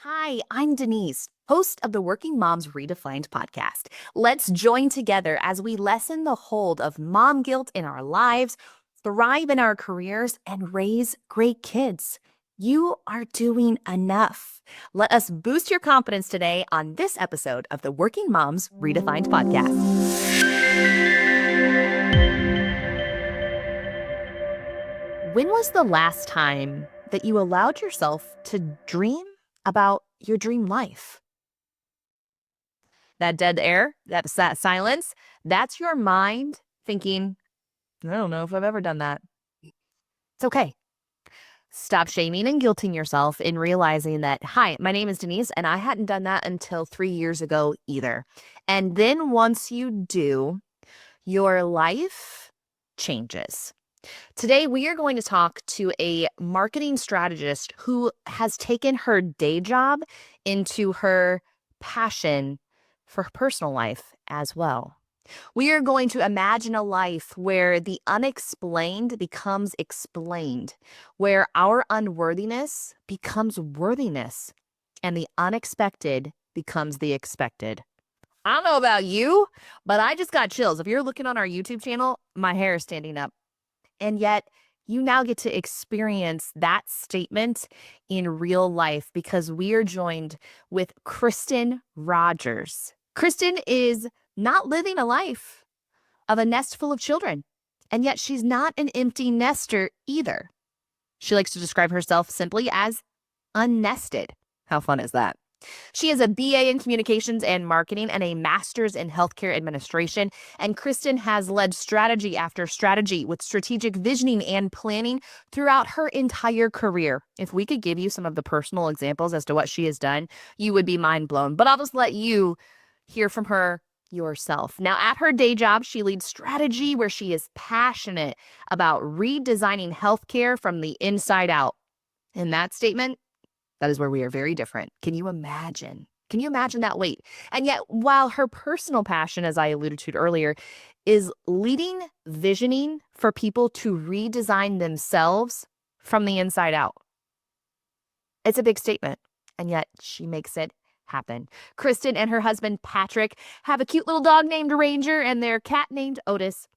Hi, I'm Denise, host of the Working Moms Redefined podcast. Let's join together as we lessen the hold of mom guilt in our lives, thrive in our careers, and raise great kids. You are doing enough. Let us boost your confidence today on this episode of the Working Moms Redefined podcast. When was the last time that you allowed yourself to dream about your dream life? That dead air, that silence, that's your mind thinking, I don't know if I've ever done that. It's okay. Stop shaming and guilting yourself in realizing that, hi, my name is Denise, and I hadn't done that until 3 years ago either. And then once you do, your life changes. Today, we are going to talk to a marketing strategist who has taken her day job into her passion for her personal life as well. We are going to imagine a life where the unexplained becomes explained, where our unworthiness becomes worthiness, and the unexpected becomes the expected. I don't know about you, but I just got chills. If you're looking on our YouTube channel, my hair is standing up. And yet, you now get to experience that statement in real life because we are joined with Kristen Rogers. Kristen is not living a life of a nest full of children, and yet she's not an empty nester either. She likes to describe herself simply as UnNested. How fun is that? She has a BA in communications and marketing and a master's in healthcare administration. And Kristen has led strategy after strategy with strategic visioning and planning throughout her entire career. If we could give you some of the personal examples as to what she has done, you would be mind blown. But I'll just let you hear from her yourself. Now, at her day job, she leads strategy where she is passionate about redesigning healthcare from the inside out. In that statement, that is where we are very different. Can you imagine? Can you imagine that weight? And yet, while her personal passion, as I alluded to earlier, is leading visioning for people to redesign themselves from the inside out. It's a big statement, and yet she makes it happen. Kristen and her husband, Patrick, have a cute little dog named Ranger and their cat named Otis.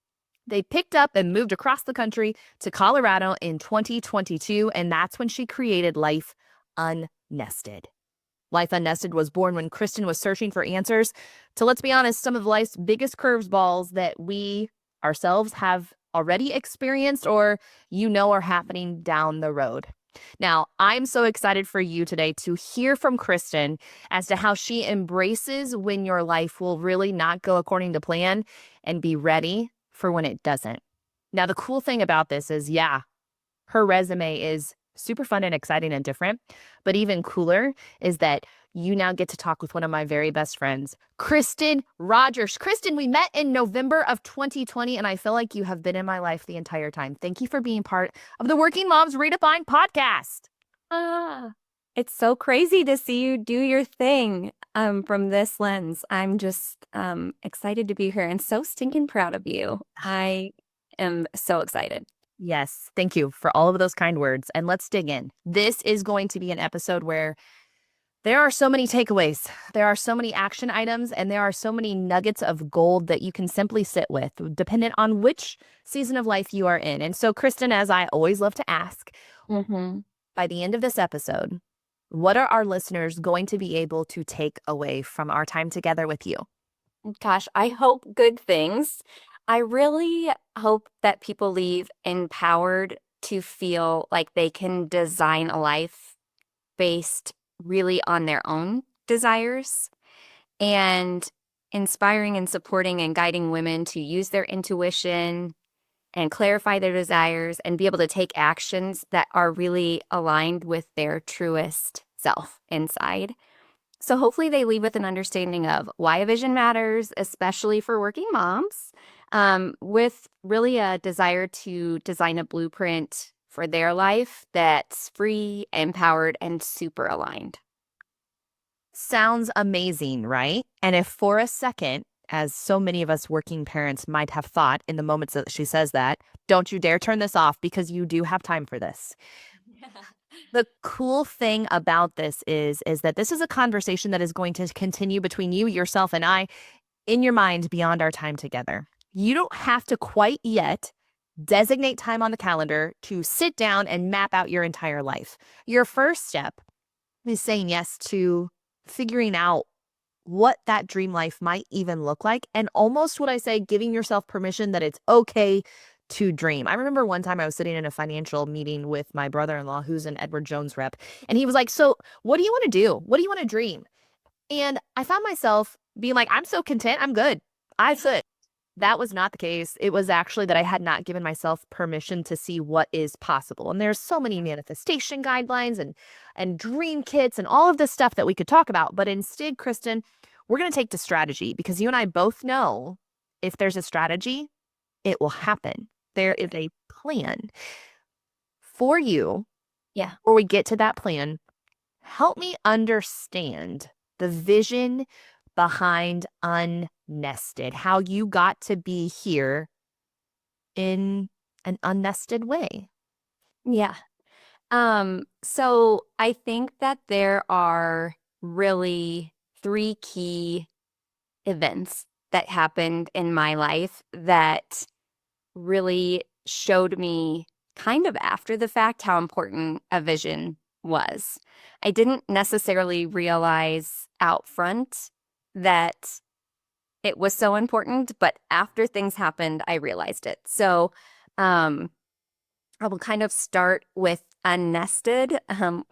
They picked up and moved across the country to Colorado in 2022, and that's when she created Life UnNested. Life UnNested was born when Kristen was searching for answers to, let's be honest, some of life's biggest curveballs that we ourselves have already experienced or are happening down the road. Now, I'm so excited for you today to hear from Kristen as to how she embraces when your life will really not go according to plan and be ready for when it doesn't. Now, the cool thing about this is, her resume is super fun and exciting and different. But even cooler is that you now get to talk with one of my very best friends, Kristen Rogers. Kristen, we met in November of 2020, and I feel like you have been in my life the entire time. Thank you for being part of the Working Moms Redefined podcast. It's so crazy to see you do your thing from this lens. I'm just excited to be here and so stinking proud of you. I am so excited. Yes, thank you for all of those kind words. And let's dig in. This is going to be an episode where there are so many takeaways. There are so many action items, and there are so many nuggets of gold that you can simply sit with, dependent on which season of life you are in. And so, Kristen, as I always love to ask, by the end of this episode, what are our listeners going to be able to take away from our time together with you? Gosh, I hope good things. I really hope that people leave empowered to feel like they can design a life based really on their own desires, and inspiring and supporting and guiding women to use their intuition and clarify their desires and be able to take actions that are really aligned with their truest self inside. So hopefully they leave with an understanding of why a vision matters, especially for working moms, with really a desire to design a blueprint for their life that's free, empowered, and super aligned. Sounds amazing, right? And if for a second, as so many of us working parents might have thought in the moments that she says that, don't you dare turn this off because you do have time for this. The cool thing about this is that this is a conversation that is going to continue between you, yourself, and I in your mind beyond our time together. You don't have to quite yet designate time on the calendar to sit down and map out your entire life. Your first step is saying yes to figuring out what that dream life might even look like. And almost what I say, giving yourself permission that it's okay to dream. I remember one time I was sitting in a financial meeting with my brother in law, who's an Edward Jones rep, and he was like, "So, what do you want to do? What do you want to dream?" And I found myself being like, "I'm so content. I'm good. I should." That was not the case. It was actually that I had not given myself permission to see what is possible. And there's so many manifestation guidelines and dream kits and all of this stuff that we could talk about. But instead, Kristen, we're going to take to strategy because you and I both know if there's a strategy, it will happen. There is a plan for you. Yeah. Before we get to that plan, help me understand the vision behind UnNested, how you got to be here in an unnested way. Yeah. So I think that there are really three key events that happened in my life that really showed me kind of after the fact how important a vision was. I didn't necessarily realize out front that it was so important, but after things happened, I realized it. So, um, I will kind of start with UnNested,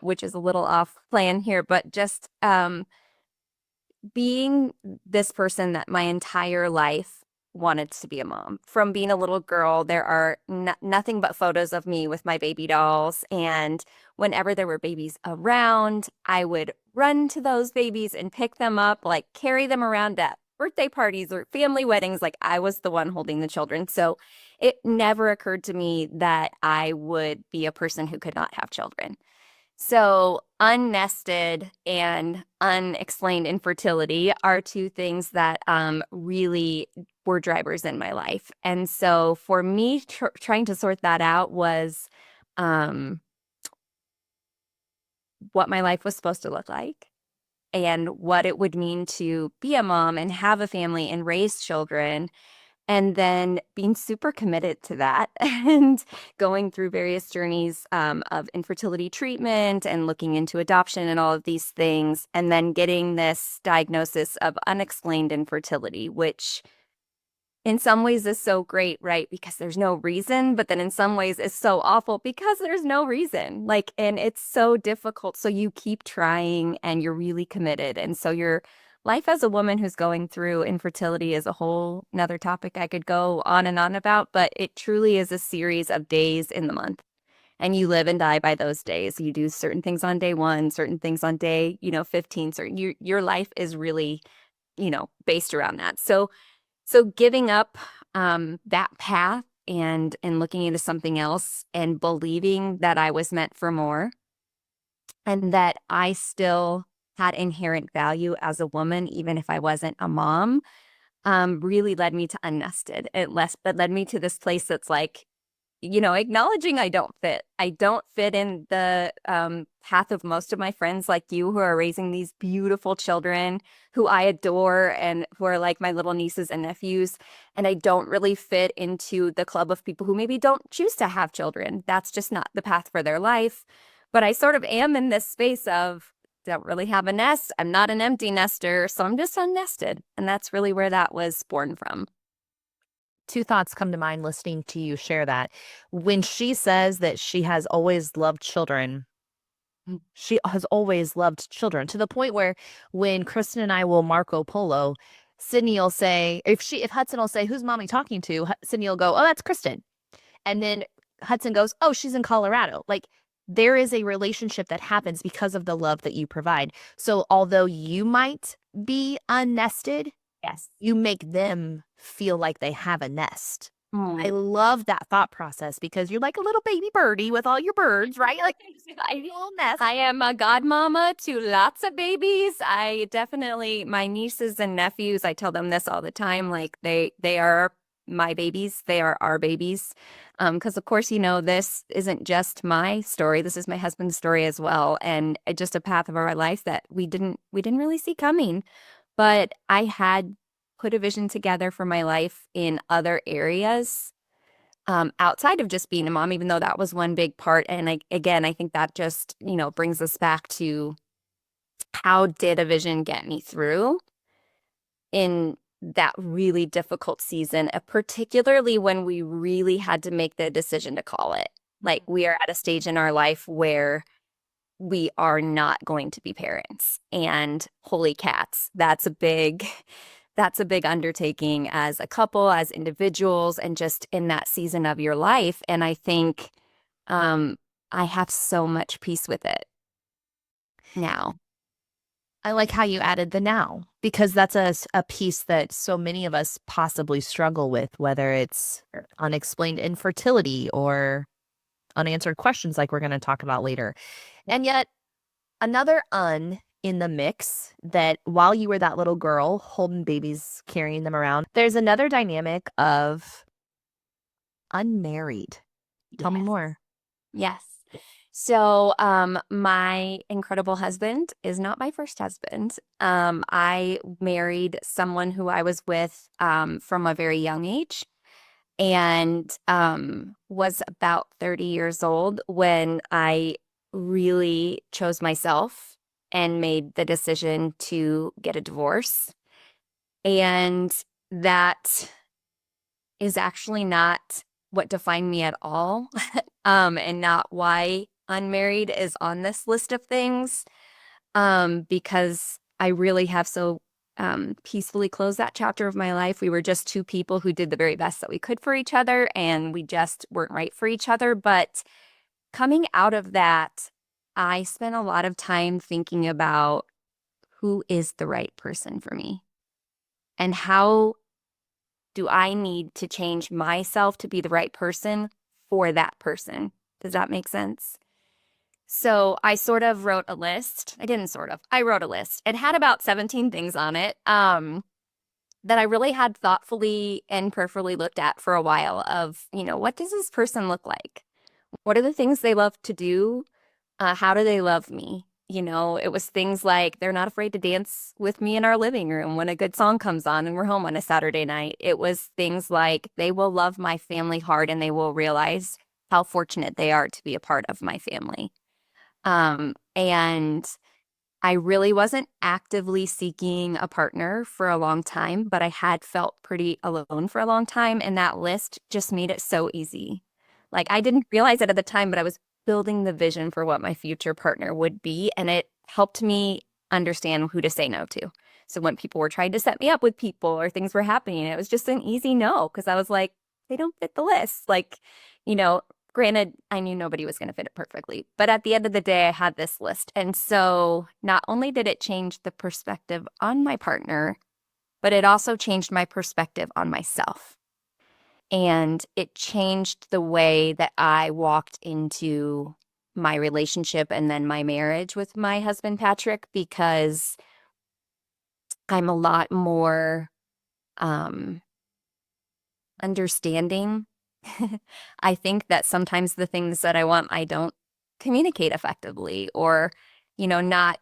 which is a little off plan here, but just being this person that my entire life wanted to be a mom. From being a little girl, there are nothing but photos of me with my baby dolls. And whenever there were babies around, I would run to those babies and pick them up, like carry them around at birthday parties or family weddings. Like I was the one holding the children. So it never occurred to me that I would be a person who could not have children. So, unnested and unexplained infertility are two things that really were drivers in my life. And so, for me, trying to sort that out was um, what my life was supposed to look like and what it would mean to be a mom and have a family and raise children and then being super committed to that and going through various journeys of infertility treatment and looking into adoption and all of these things, and then getting this diagnosis of unexplained infertility, which in some ways is so great, right? Because there's no reason, but then in some ways is so awful because there's no reason. Like, and it's so difficult. So you keep trying and you're really committed. And so your life as a woman who's going through infertility is a whole another topic I could go on and on about, but it truly is a series of days in the month. And you live and die by those days. You do certain things on day one, certain things on day, 15, certain your life is really, based around that. So giving up that path and looking into something else and believing that I was meant for more and that I still had inherent value as a woman, even if I wasn't a mom, really led me to UnNested. It led me to this place that's like, acknowledging I don't fit. I don't fit in the path of most of my friends like you who are raising these beautiful children who I adore and who are like my little nieces and nephews. And I don't really fit into the club of people who maybe don't choose to have children. That's just not the path for their life. But I sort of am in this space of don't really have a nest. I'm not an empty nester, so I'm just unnested. And that's really where that was born from. Two thoughts come to mind listening to you share that. When she says that she has always loved children, she has always loved children to the point where when Kristen and I will Marco Polo, Sydney will say, if Hudson will say, "Who's mommy talking to?" Sydney will go, "Oh, that's Kristen." And then Hudson goes, "Oh, she's in Colorado." Like there is a relationship that happens because of the love that you provide. So although you might be unnested, Yes. you make them feel like they have a nest. I Mm. love that thought process because you're like a little baby birdie with all your birds, right? Like I, little nest. I am a godmama to lots of babies. I definitely, my nieces and nephews, I tell them this all the time. Like they are my babies. They are our babies. Because of course, this isn't just my story. This is my husband's story as well. And just a path of our life that we didn't really see coming. But I had put a vision together for my life in other areas, outside of just being a mom, even though that was one big part. And I think that just, brings us back to how did a vision get me through in that really difficult season, particularly when we really had to make the decision to call it. Like we are at a stage in our life where we are not going to be parents. And holy cats, that's a big undertaking as a couple, as individuals, and just in that season of your life. And I think I have so much peace with it now. I like how you added the now, because that's a piece that so many of us possibly struggle with, whether it's unexplained infertility or unanswered questions like we're going to talk about later. And yet, another in the mix that while you were that little girl holding babies, carrying them around, there's another dynamic of unmarried. Tell me Yes. more. Yes. So, my incredible husband is not my first husband. I married someone who I was with from a very young age, and was about 30 years old when I really chose myself and made the decision to get a divorce. And that is actually not what defined me at all, and not why unmarried is on this list of things, because I really have so peacefully closed that chapter of my life. We were just two people who did the very best that we could for each other, and we just weren't right for each other. But coming out of that, I spent a lot of time thinking about who is the right person for me and how do I need to change myself to be the right person for that person. Does that make sense? So I sort of wrote a list. I didn't sort of. I wrote a list. It had about 17 things on it, that I really had thoughtfully and prayerfully looked at for a while of, what does this person look like? What are the things they love to do? How do they love me? It was things like they're not afraid to dance with me in our living room when a good song comes on and we're home on a Saturday night. It was things like they will love my family hard and they will realize how fortunate they are to be a part of my family. And I really wasn't actively seeking a partner for a long time, but I had felt pretty alone for a long time. And that list just made it so easy. Like I didn't realize it at the time, but I was building the vision for what my future partner would be. And it helped me understand who to say no to. So when people were trying to set me up with people or things were happening, it was just an easy no, because I was like, they don't fit the list. Like, you know, granted, I knew nobody was going to fit it perfectly, but at the end of the day, I had this list. And so not only did it change the perspective on my partner, but it also changed my perspective on myself. And it changed the way that I walked into my relationship and then my marriage with my husband, Patrick, because I'm a lot more understanding. I think that sometimes the things that I want, I don't communicate effectively, or, not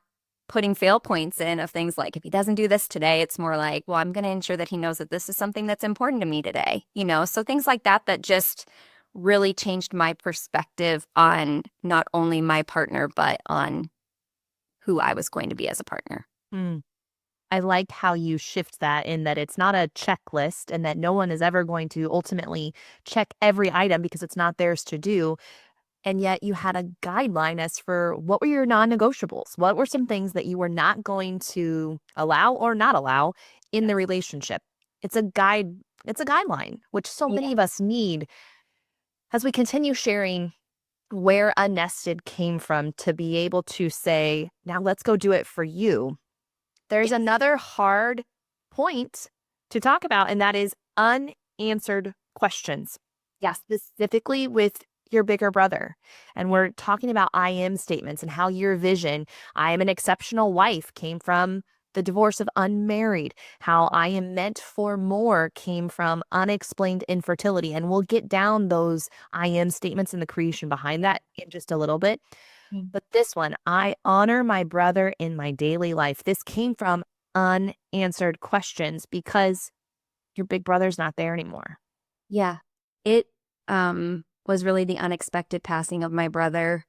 putting fail points in of things like if he doesn't do this today, it's more like, well, I'm going to ensure that he knows that this is something that's important to me today, so things like that that just really changed my perspective on not only my partner, but on who I was going to be as a partner. Mm. I like how you shift that in that it's not a checklist and that no one is ever going to ultimately check every item because it's not theirs to do. And yet you had a guideline as for what were your non-negotiables? What were some things that you were not going to allow or not allow in the relationship? It's a guide, it's a guideline, which so Yeah. many of us need as we continue sharing where UnNested came from to be able to say, now let's go do it for you. There's Yes. another hard point to talk about, and that is unanswered questions. Yes. Specifically with your bigger brother. And we're talking about I am statements and how your vision, I am an exceptional wife, came from the divorce of unmarried, how I am meant for more came from unexplained infertility. And we'll get down those I am statements and the creation behind that in just a little bit. But this one, I honor my brother in my daily life. This came from unanswered questions because your big brother's not there anymore. Yeah. It was really the unexpected passing of my brother,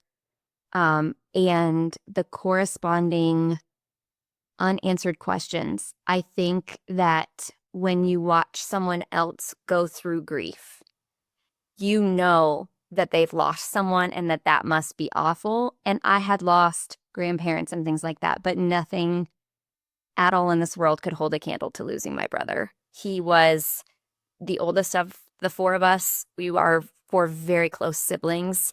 and the corresponding unanswered questions. I think that when you watch someone else go through grief, you know that they've lost someone and that that must be awful. And I had lost grandparents and things like that, but nothing at all in this world could hold a candle to losing my brother. He was the oldest of the four of us. We are four very close siblings.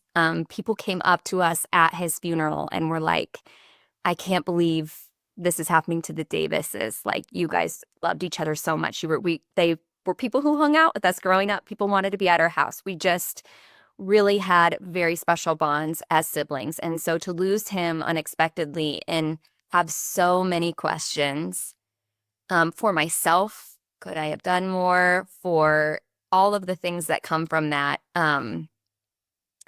People came up to us at his funeral and were like, I can't believe this is happening to the Davises. Like, you guys loved each other so much. They were people who hung out with us growing up. People wanted to be at our house. We just really had very special bonds as siblings. And so to lose him unexpectedly and have so many questions, for myself, could I have done more? For all of the things that come from that, it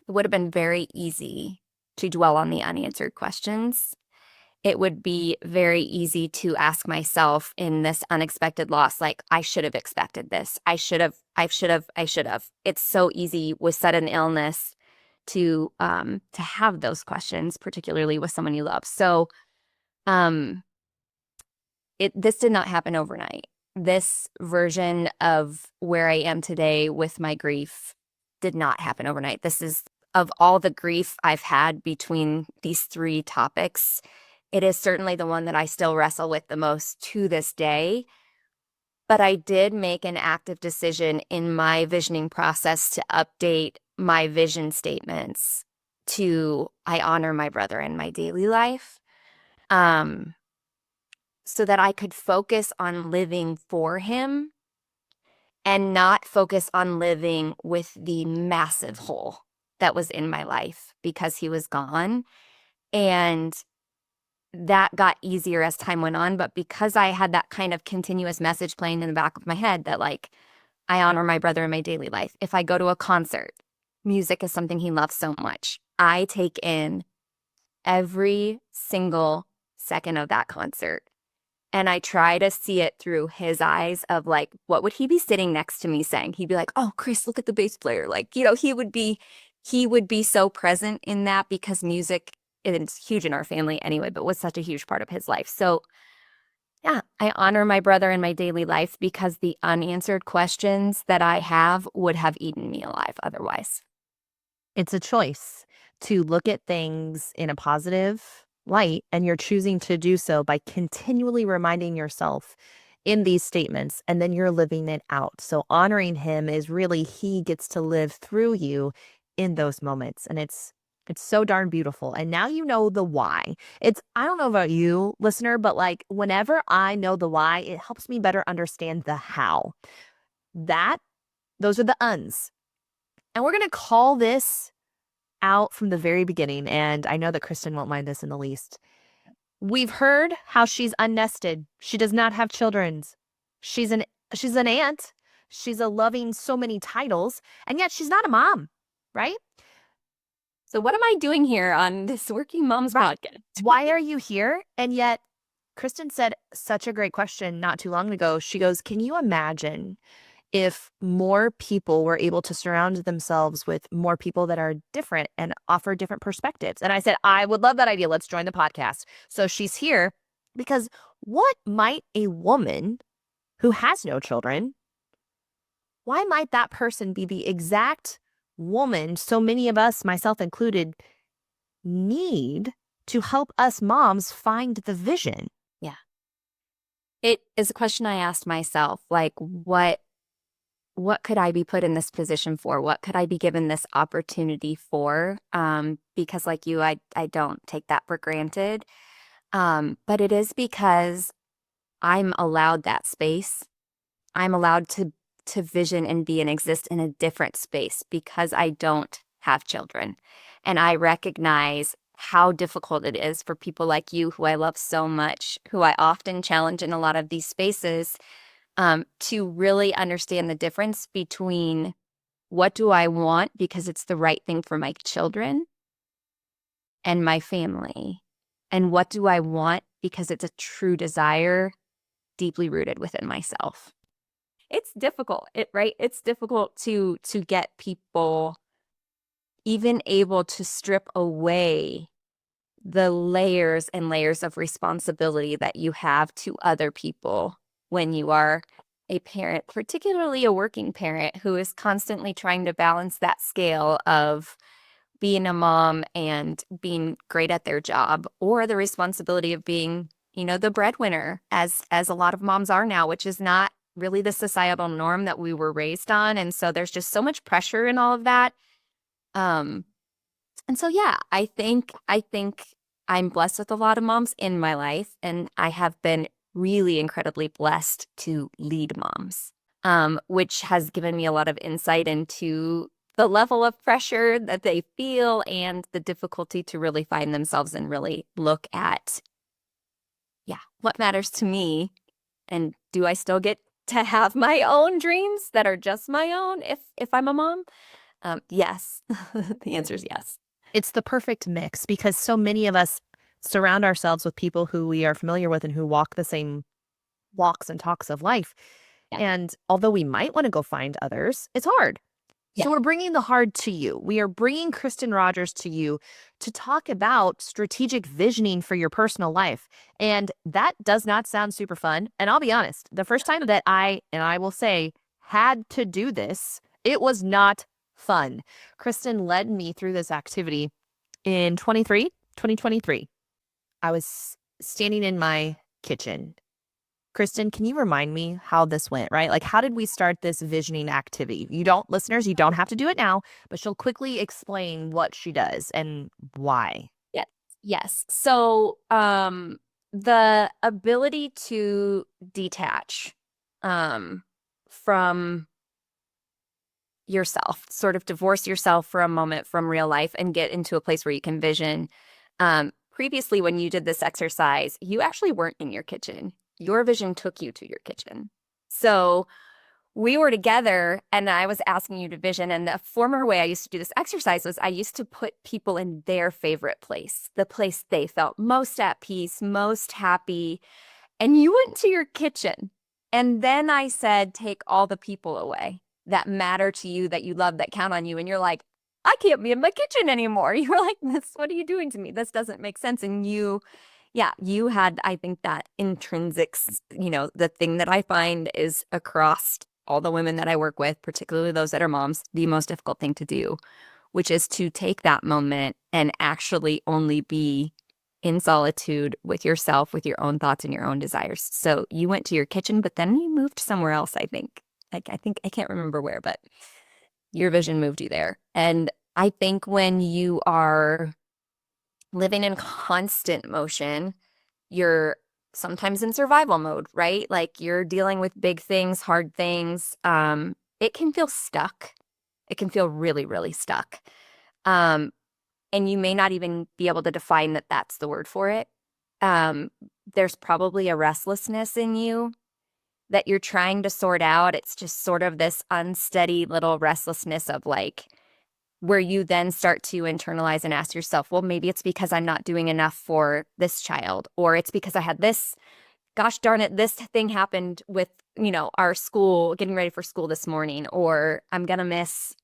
would have been very easy to dwell on the unanswered questions. It would be very easy to ask myself in this unexpected loss, like, I should have expected this. I should have. It's so easy with sudden illness to have those questions, particularly with someone you love. So, this did not happen overnight. This version of where I am today with my grief did not happen overnight. This is, of all the grief I've had between these three topics, it is certainly the one that I still wrestle with the most to this day. But I did make an active decision in my visioning process to update my vision statements to I honor my brother in my daily life, so that I could focus on living for him and not focus on living with the massive hole that was in my life because he was gone. And that got easier as time went on. But because I had that kind of continuous message playing in the back of my head that, like, I honor my brother in my daily life. If I go to a concert, music is something he loves so much. I take in every single second of that concert. And I try to see it through his eyes of, like, what would he be sitting next to me saying? He'd be like, oh, Chris, look at the bass player. Like, he would be so present in that because music is huge in our family anyway, but was such a huge part of his life. So yeah, I honor my brother in my daily life because the unanswered questions that I have would have eaten me alive otherwise. It's a choice to look at things in a positive light, and you're choosing to do so by continually reminding yourself in these statements, and then you're living it out. So honoring him is really he gets to live through you in those moments, and it's so darn beautiful. And now you know the why. I don't know about you, listener, but like whenever I know the why, it helps me better understand the how. Those are the uns. And we're going to call this out from the very beginning. And I know that Kristen won't mind this in the least. We've heard how she's unnested. She does not have children. She's an aunt. She's a loving so many titles, and yet she's not a mom, right? So what am I doing here on this Working Moms podcast? Why are you here? And yet Kristen said such a great question not too long ago. She goes, can you imagine if more people were able to surround themselves with more people that are different and offer different perspectives? And I said, I would love that idea. Let's join the podcast. So she's here because what might a woman who has no children, why might that person be the exact woman so many of us, myself included, need to help us moms find the vision? Yeah. It is a question I asked myself, like, what could I be put in this position for? What could I be given this opportunity for? Because like you, I don't take that for granted. But it is because I'm allowed that space. I'm allowed to vision and be and exist in a different space because I don't have children. And I recognize how difficult it is for people like you, who I love so much, who I often challenge in a lot of these spaces, to really understand the difference between what do I want because it's the right thing for my children and my family, and what do I want because it's a true desire deeply rooted within myself. It's difficult, right? It's difficult to get people even able to strip away the layers and layers of responsibility that you have to other people when you are a parent, particularly a working parent who is constantly trying to balance that scale of being a mom and being great at their job, or the responsibility of being, the breadwinner, as a lot of moms are now, which is not really the societal norm that we were raised on. And so there's just so much pressure in all of that. Um, and so, yeah, I think I'm blessed with a lot of moms in my life, and I have been really incredibly blessed to lead moms, which has given me a lot of insight into the level of pressure that they feel and the difficulty to really find themselves and really look at, yeah, what matters to me, and do I still get to have my own dreams that are just my own if I'm a mom? Yes. The answer is yes. It's the perfect mix because so many of us surround ourselves with people who we are familiar with and who walk the same walks and talks of life. Yeah. And although we might want to go find others, it's hard. Yeah. So we're bringing the hard to you. We are bringing Kristen Rogers to you to talk about strategic visioning for your personal life. And that does not sound super fun. And I'll be honest, the first time that I will say, had to do this, it was not fun. Kristen led me through this activity in 2023. I was standing in my kitchen. Kristen, can you remind me how this went, right? Like, how did we start this visioning activity? Listeners, you don't have to do it now, but she'll quickly explain what she does and why. Yes. Yes. So, the ability to detach, from yourself, sort of divorce yourself for a moment from real life and get into a place where you can vision. Previously, when you did this exercise, you actually weren't in your kitchen. Your vision took you to your kitchen. So we were together and I was asking you to vision. And the former way I used to do this exercise was I used to put people in their favorite place, the place they felt most at peace, most happy. And you went to your kitchen. And then I said, take all the people away that matter to you, that you love, that count on you. And you're like, I can't be in my kitchen anymore. You were like, what are you doing to me? This doesn't make sense. And you had, I think, that intrinsic, the thing that I find is across all the women that I work with, particularly those that are moms, the most difficult thing to do, which is to take that moment and actually only be in solitude with yourself, with your own thoughts and your own desires. So you went to your kitchen, but then you moved somewhere else, I think. Like, I can't remember where, but your vision moved you there. And I think when you are living in constant motion, you're sometimes in survival mode, right? Like you're dealing with big things, hard things. It can feel stuck. It can feel really, really stuck. Um, and you may not even be able to define that that's the word for it. There's probably a restlessness in you that you're trying to sort out. It's just sort of this unsteady little restlessness of like, where you then start to internalize and ask yourself, well, maybe it's because I'm not doing enough for this child, or it's because I had this, gosh darn it, this thing happened with, our school, getting ready for school this morning, or I'm going to miss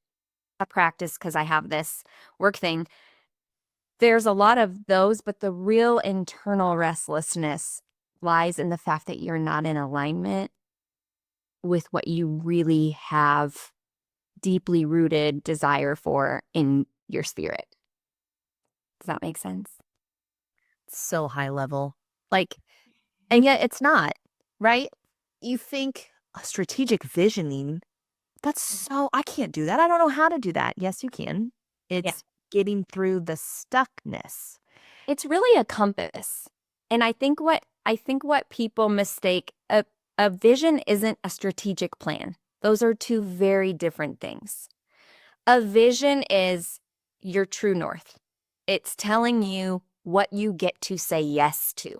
a practice because I have this work thing. There's a lot of those, but the real internal restlessness lies in the fact that you're not in alignment with what you really have deeply rooted desire for in your spirit. Does that make sense? So high level. Like, and yet it's not, right? You think a strategic visioning, I can't do that. I don't know how to do that. Yes, you can. Yeah. It's getting through the stuckness. It's really a compass. And I think what people mistake, a vision isn't a strategic plan. Those are two very different things. A vision is your true north. It's telling you what you get to say yes to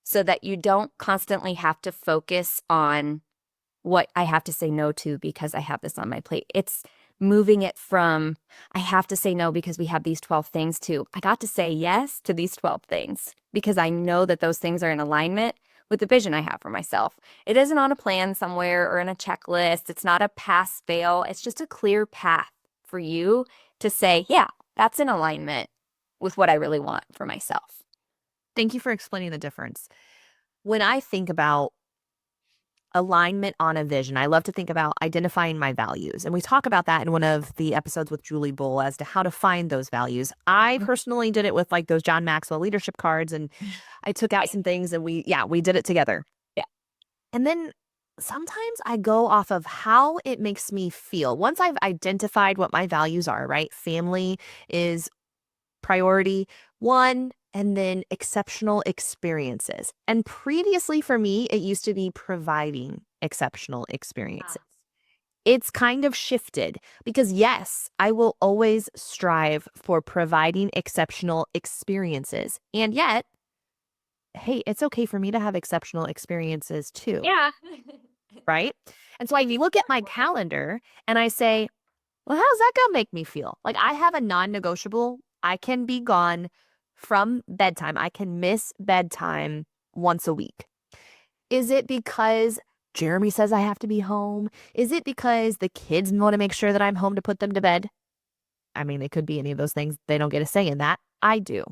so that you don't constantly have to focus on what I have to say no to because I have this on my plate. It's moving it from I have to say no because we have these 12 things to I got to say yes to these 12 things because I know that those things are in alignment with the vision I have for myself. It isn't on a plan somewhere or in a checklist. It's not a pass fail. It's just a clear path for you to say, yeah, that's in alignment with what I really want for myself. Thank you for explaining the difference. When I think about alignment on a vision, I love to think about identifying my values. And we talk about that in one of the episodes with Julie Bull as to how to find those values. I personally did it with like those John Maxwell leadership cards, and I took out some things and we did it together. Yeah. And then sometimes I go off of how it makes me feel. Once I've identified what my values are, right? Family is priority one, and then exceptional experiences. And previously for me, it used to be providing exceptional experiences. It's kind of shifted because, yes, I will always strive for providing exceptional experiences. And yet, hey, it's okay for me to have exceptional experiences too, Yeah. right? And so I look at my calendar and I say, well, how's that gonna make me feel? Like I have a non-negotiable. I can be gone from bedtime. I can miss bedtime once a week. Is it because Jeremy says I have to be home? Is it because the kids want to make sure that I'm home to put them to bed? I mean, it could be any of those things. They don't get a say in that. I do.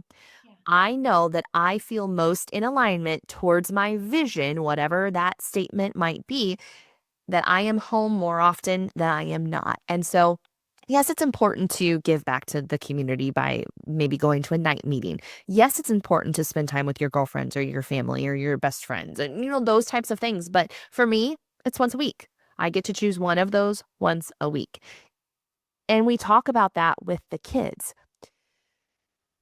Yeah. I know that I feel most in alignment towards my vision, whatever that statement might be, that I am home more often than I am not. And so, yes, it's important to give back to the community by maybe going to a night meeting. Yes, it's important to spend time with your girlfriends or your family or your best friends and, those types of things. But for me, it's once a week. I get to choose one of those once a week. And we talk about that with the kids.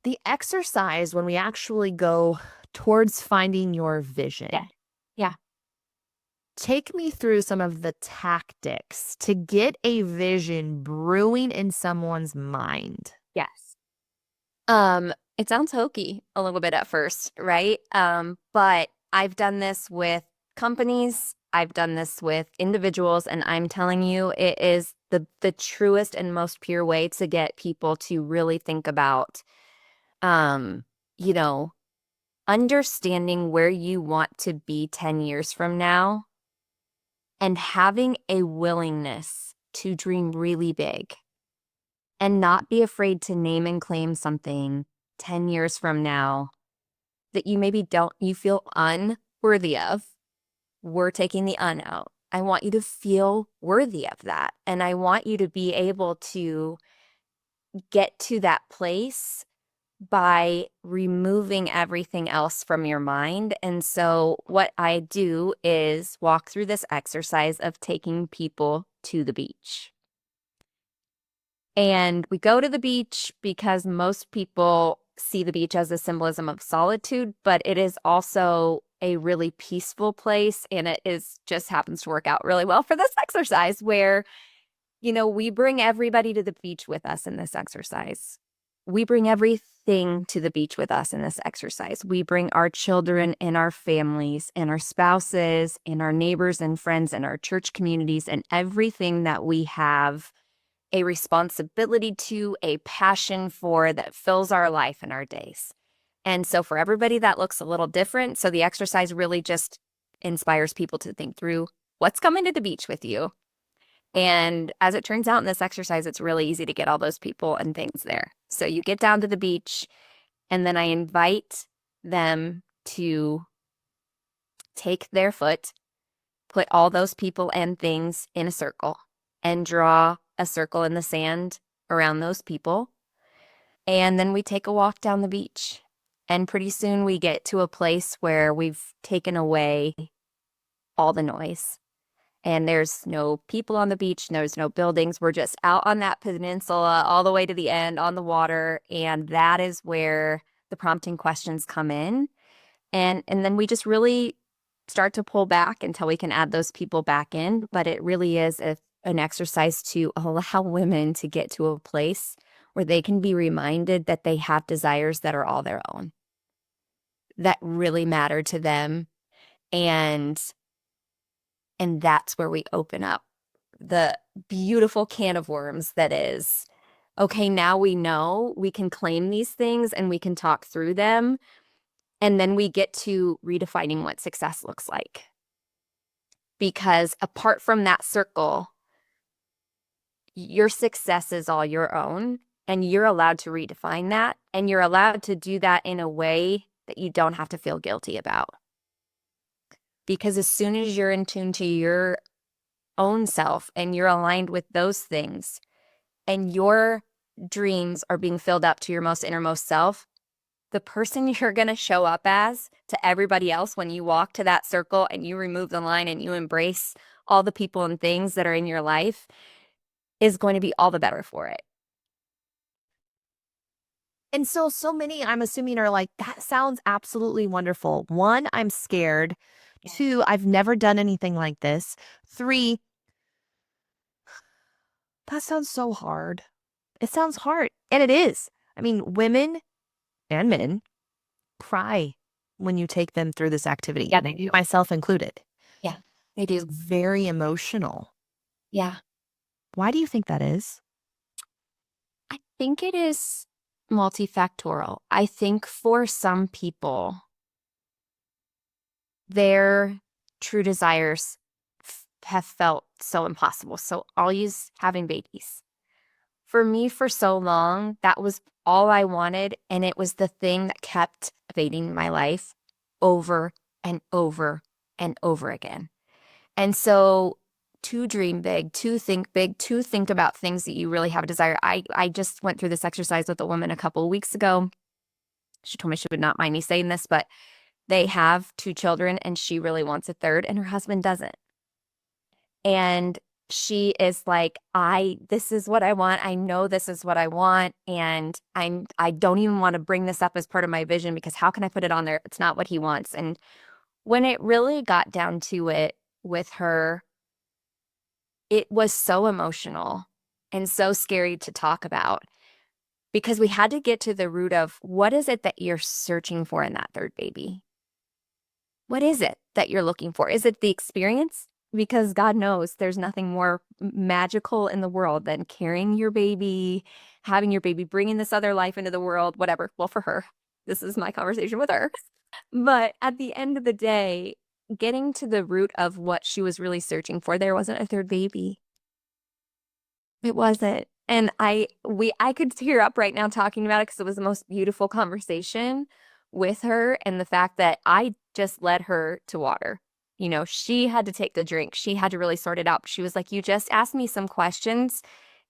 The exercise, when we actually go towards finding your vision, Yeah. Yeah. take me through some of the tactics to get a vision brewing in someone's mind. Yes. It sounds hokey a little bit at first, right? But I've done this with companies, I've done this with individuals, and I'm telling you, it is the truest and most pure way to get people to really think about, um, you know, understanding where you want to be 10 years from now and having a willingness to dream really big and not be afraid to name and claim something 10 years from now that you maybe you feel unworthy of. We're taking the un out. I want you to feel worthy of that. And I want you to be able to get to that place by removing everything else from your mind. And so, what I do is walk through this exercise of taking people to the beach. And we go to the beach because most people see the beach as a symbolism of solitude, but it is also a really peaceful place. And it is just happens to work out really well for this exercise where, we bring everybody to the beach with us in this exercise. We bring everything to the beach with us in this exercise. We bring our children and our families and our spouses and our neighbors and friends and our church communities and everything that we have a responsibility to, a passion for that fills our life and our days. And so for everybody, that looks a little different. So the exercise really just inspires people to think through what's coming to the beach with you. And as it turns out in this exercise, it's really easy to get all those people and things there. So you get down to the beach, and then I invite them to take their foot, put all those people and things in a circle, and draw a circle in the sand around those people. And then we take a walk down the beach. And pretty soon we get to a place where we've taken away all the noise. And there's no people on the beach, there's no buildings. We're just out on that peninsula all the way to the end on the water. And that is where the prompting questions come in. And then we just really start to pull back until we can add those people back in. But it really is an exercise to allow women to get to a place where they can be reminded that they have desires that are all their own, that really matter to them. And that's where we open up the beautiful can of worms that is, okay, now we know we can claim these things and we can talk through them. And then we get to redefining what success looks like. Because apart from that circle, your success is all your own, and you're allowed to redefine that. And you're allowed to do that in a way that you don't have to feel guilty about. Because as soon as you're in tune to your own self and you're aligned with those things, and your dreams are being filled up to your most innermost self, the person you're going to show up as to everybody else when you walk to that circle and you remove the line and you embrace all the people and things that are in your life is going to be all the better for it. And so many, I'm assuming, are like, that sounds absolutely wonderful. 1, I'm scared. 2, I've never done anything like this. 3, that sounds so hard. It sounds hard. And it is. I mean, women and men cry when you take them through this activity. Yeah, they do. Myself included. Yeah, they do. It's very emotional. Yeah. Why do you think that is? I think it is multifactorial. I think for some people, their true desires have felt so impossible. So I'll use having babies. For me, for so long, that was all I wanted. And it was the thing that kept evading my life over and over and over again. And so to dream big, to think big, to think about things that you really have a desire. I just went through this exercise with a woman a couple of weeks ago. She told me she would not mind me saying this, but they have 2 children and she really wants a third and her husband doesn't. And she is like, this is what I want. I know this is what I want. And I don't even want to bring this up as part of my vision because how can I put it on there? It's not what he wants. And when it really got down to it with her, it was so emotional and so scary to talk about because we had to get to the root of what is it that you're searching for in that third baby? What is it that you're looking for? Is it the experience? Because God knows there's nothing more magical in the world than carrying your baby, having your baby, bringing this other life into the world, whatever. Well, for her, this is my conversation with her. But at the end of the day, getting to the root of what she was really searching for, there wasn't a third baby. It wasn't. And I could tear up right now talking about it because it was the most beautiful conversation with her and the fact that I just led her to water. You know, she had to take the drink. She had to really sort it out. She was like, you just asked me some questions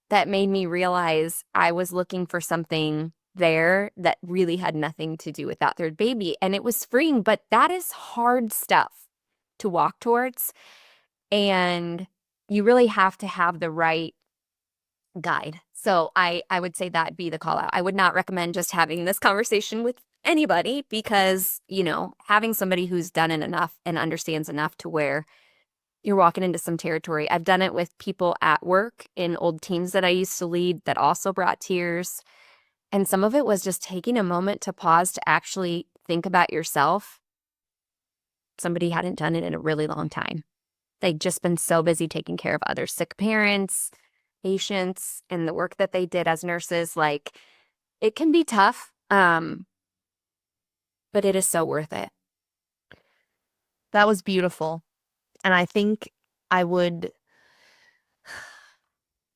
that made me realize I was looking for something there that really had nothing to do with that third baby. And it was freeing, but that is hard stuff to walk towards. And you really have to have the right guide. So I would say that'd be the call out. I would not recommend just having this conversation with anybody because, you know, having somebody who's done it enough and understands enough to where you're walking into some territory. I've done it with people at work in old teams that I used to lead that also brought tears. And some of it was just taking a moment to pause to actually think about yourself. Somebody hadn't done it in a really long time. They'd just been so busy taking care of other sick parents, patients, and the work that they did as nurses. Like, it can be tough, but it is so worth it. That was beautiful. And I think I would,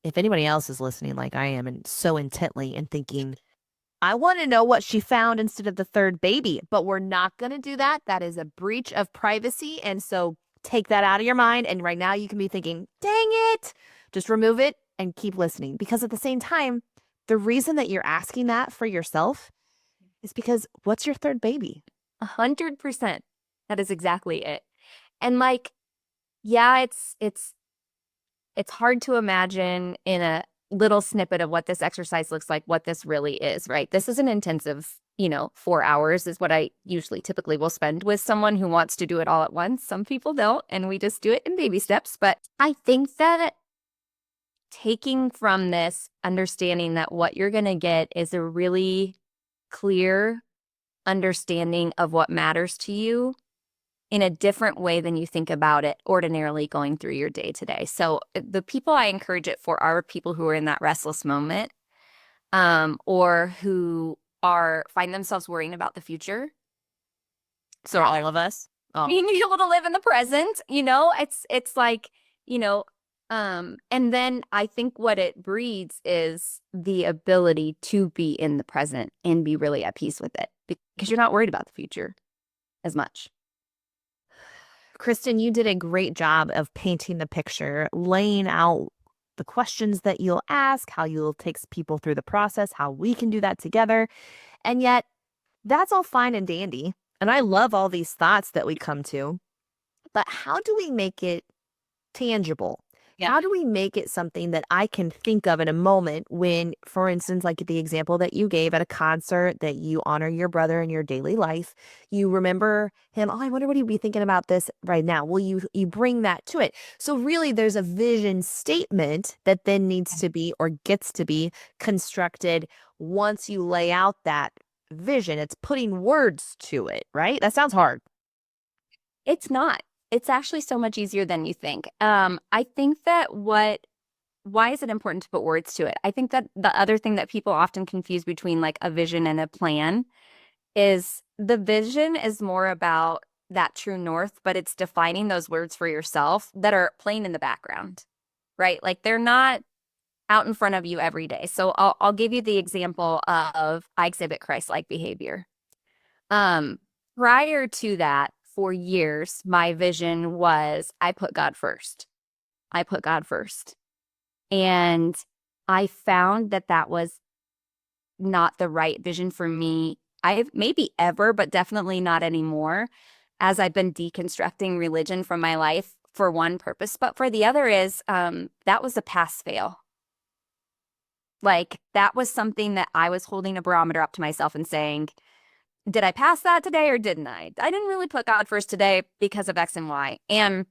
if anybody else is listening like I am and so intently and thinking, I want to know what she found instead of the third baby, but we're not going to do that. That is a breach of privacy. And so take that out of your mind. And right now you can be thinking, dang it, just remove it and keep listening. Because at the same time, the reason that you're asking that for yourself is because what's your third baby? 100%. That is exactly it. And like, yeah, it's hard to imagine in a little snippet of what this exercise looks like, what this really is, right? This is an intensive, 4 hours is what I usually typically will spend with someone who wants to do it all at once. Some people don't, and we just do it in baby steps. But I think that taking from this understanding that what you're going to get is a really clear understanding of what matters to you in a different way than you think about it ordinarily going through your day to day. So the people I encourage it for are people who are in that restless moment, or who find themselves worrying about the future. So all of us. Being able to live in the present, it's like, and then I think what it breeds is the ability to be in the present and be really at peace with it because you're not worried about the future as much. Kristen, you did a great job of painting the picture, laying out the questions that you'll ask, how you'll take people through the process, how we can do that together. And yet, that's all fine and dandy. And I love all these thoughts that we come to. But how do we make it tangible? Yeah. How do we make it something that I can think of in a moment when, for instance, like the example that you gave at a concert, that you honor your brother in your daily life, you remember him, oh, I wonder what he'd be thinking about this right now. Well, you bring that to it. So really there's a vision statement that then needs to be or gets to be constructed once you lay out that vision. It's putting words to it, right? That sounds hard. It's not. It's actually so much easier than you think. I think that why is it important to put words to it? I think that the other thing that people often confuse between like a vision and a plan is the vision is more about that true north, but it's defining those words for yourself that are playing in the background, right? Like they're not out in front of you every day. So I'll give you the example of I exhibit Christ-like behavior. Um, Prior to that, for years, my vision was I put God first. I put God first. And I found that that was not the right vision for me. I've maybe ever, but definitely not anymore, as I've been deconstructing religion from my life for one purpose. But for the other is that was a pass fail. Like that was something that I was holding a barometer up to myself and saying, did I pass that today or didn't I? I didn't really put God first today because of X and Y. And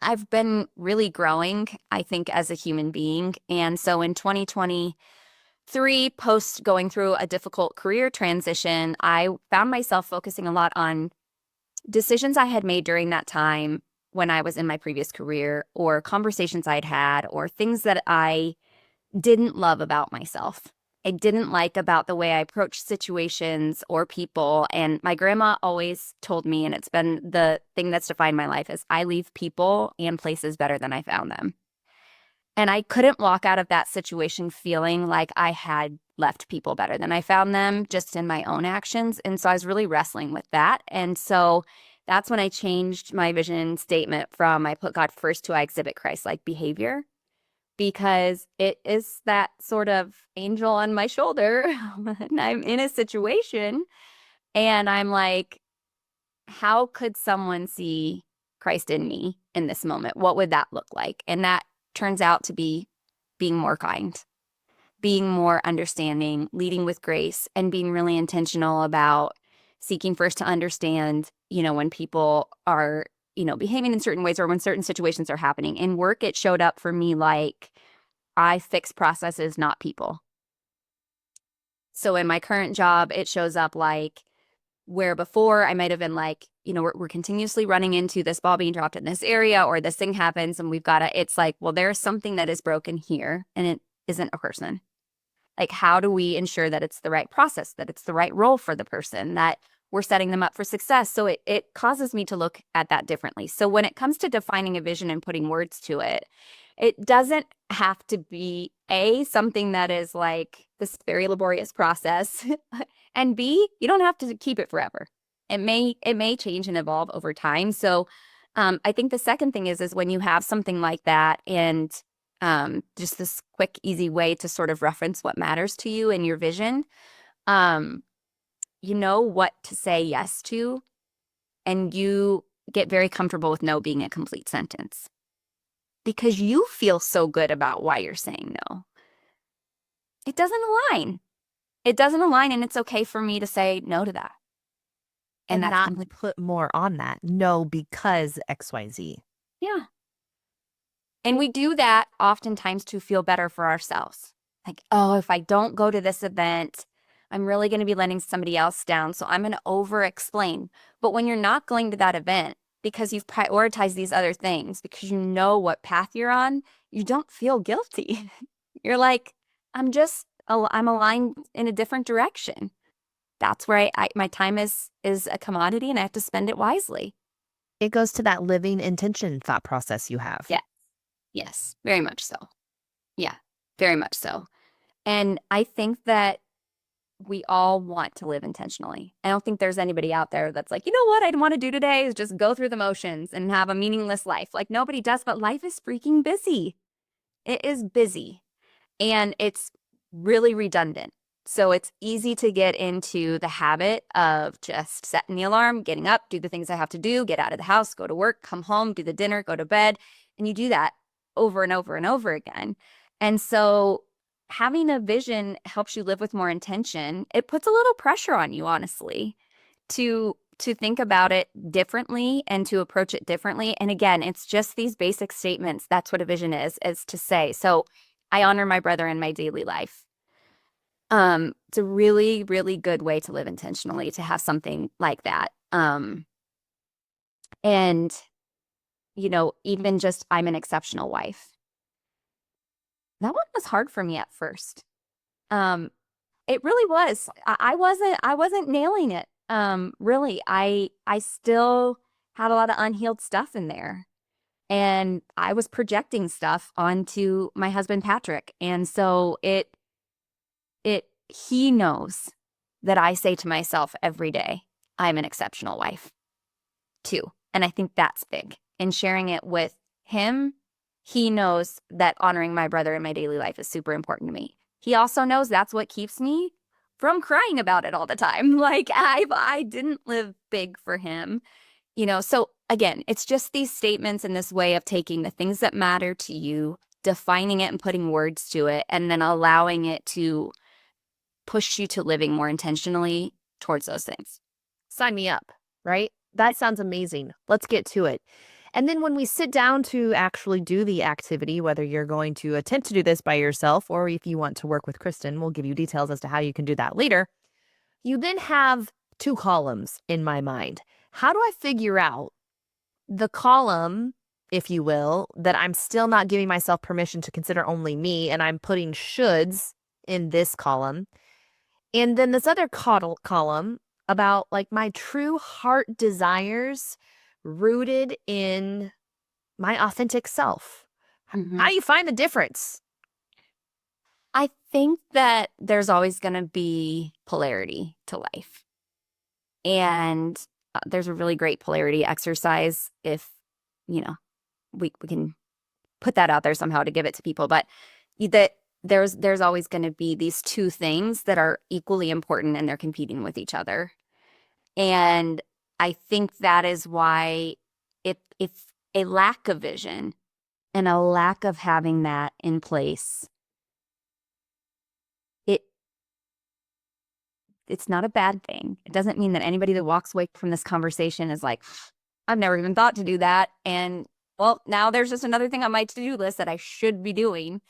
I've been really growing, I think, as a human being. And so in 2023, post going through a difficult career transition, I found myself focusing a lot on decisions I had made during that time when I was in my previous career, or conversations I'd had, or things that I didn't love about myself. I didn't like about the way I approached situations or people. And my grandma always told me, and it's been the thing that's defined my life, is I leave people and places better than I found them. And I couldn't walk out of that situation feeling like I had left people better than I found them just in my own actions. And so I was really wrestling with that. And so that's when I changed my vision statement from I put God first to I exhibit Christ-like behavior, because it is that sort of angel on my shoulder. And I'm in a situation and I'm like, how could someone see Christ in me in this moment? What would that look like? And that turns out to be being more kind, being more understanding, leading with grace, and being really intentional about seeking first to understand, when people are, behaving in certain ways or when certain situations are happening. In work, it showed up for me like I fix processes, not people. So in my current job, it shows up like where before I might have been like, we're continuously running into this ball being dropped in this area, or this thing happens and we've got to, it's like, well, there's something that is broken here and it isn't a person. Like, how do we ensure that it's the right process, that it's the right role for the person, that we're setting them up for success? So it causes me to look at that differently. So when it comes to defining a vision and putting words to it, it doesn't have to be something that is like this very laborious process, and B, you don't have to keep it forever. It may change and evolve over time. So I think the second thing is when you have something like that, and just this quick, easy way to sort of reference what matters to you and your vision, you know what to say yes to, and you get very comfortable with no being a complete sentence because you feel so good about why you're saying no. It doesn't align. It doesn't align, and it's okay for me to say no to that. And that's not completely, put more on that. No, because XYZ. yeah. And we do that oftentimes to feel better for ourselves. Like, oh, if I don't go to this event, I'm really going to be letting somebody else down. So I'm going to over explain. But when you're not going to that event because you've prioritized these other things, because you know what path you're on, you don't feel guilty. You're like, I'm aligned in a different direction. That's where my time is a commodity and I have to spend it wisely. It goes to that living intention thought process you have. Yeah. Yes, very much so. Yeah, very much so. And I think that we all want to live intentionally. I don't think there's anybody out there that's like, you know what I'd want to do today is just go through the motions and have a meaningless life. Like nobody does, but life is freaking busy. It is busy and it's really redundant. So it's easy to get into the habit of just setting the alarm, getting up, do the things I have to do, get out of the house, go to work, come home, do the dinner, go to bed. And you do that over and over and over again. And so having a vision helps you live with more intention. It puts a little pressure on you, honestly, to think about it differently and to approach it differently. And again, it's just these basic statements. That's what a vision is to say. So I honor my brother in my daily life. It's a really, really good way to live intentionally, to have something like that. And, even just I'm an exceptional wife. That one was hard for me at first. It really was. I wasn't nailing it. Really, I still had a lot of unhealed stuff in there. And I was projecting stuff onto my husband, Patrick. And so he knows that I say to myself every day, I'm an exceptional wife too. And I think that's big. And sharing it with him, he knows that honoring my brother in my daily life is super important to me. He also knows that's what keeps me from crying about it all the time. Like I didn't live big for him, So again, it's just these statements and this way of taking the things that matter to you, defining it and putting words to it, and then allowing it to push you to living more intentionally towards those things. Sign me up, right? That sounds amazing. Let's get to it. And then when we sit down to actually do the activity, whether you're going to attempt to do this by yourself or if you want to work with Kristen, we'll give you details as to how you can do that later. You then have two columns in my mind. How do I figure out the column, if you will, that I'm still not giving myself permission to consider only me and I'm putting shoulds in this column? And then this other column about like my true heart desires rooted in my authentic self. How do you find the difference? I think that there's always going to be polarity to life. And there's a really great polarity exercise if, we can put that out there somehow to give it to people. But that there's always going to be these two things that are equally important and they're competing with each other. And I think that is why if a lack of vision and a lack of having that in place, it's not a bad thing. It doesn't mean that anybody that walks away from this conversation is like, I've never even thought to do that. And well, now there's just another thing on my to-do list that I should be doing.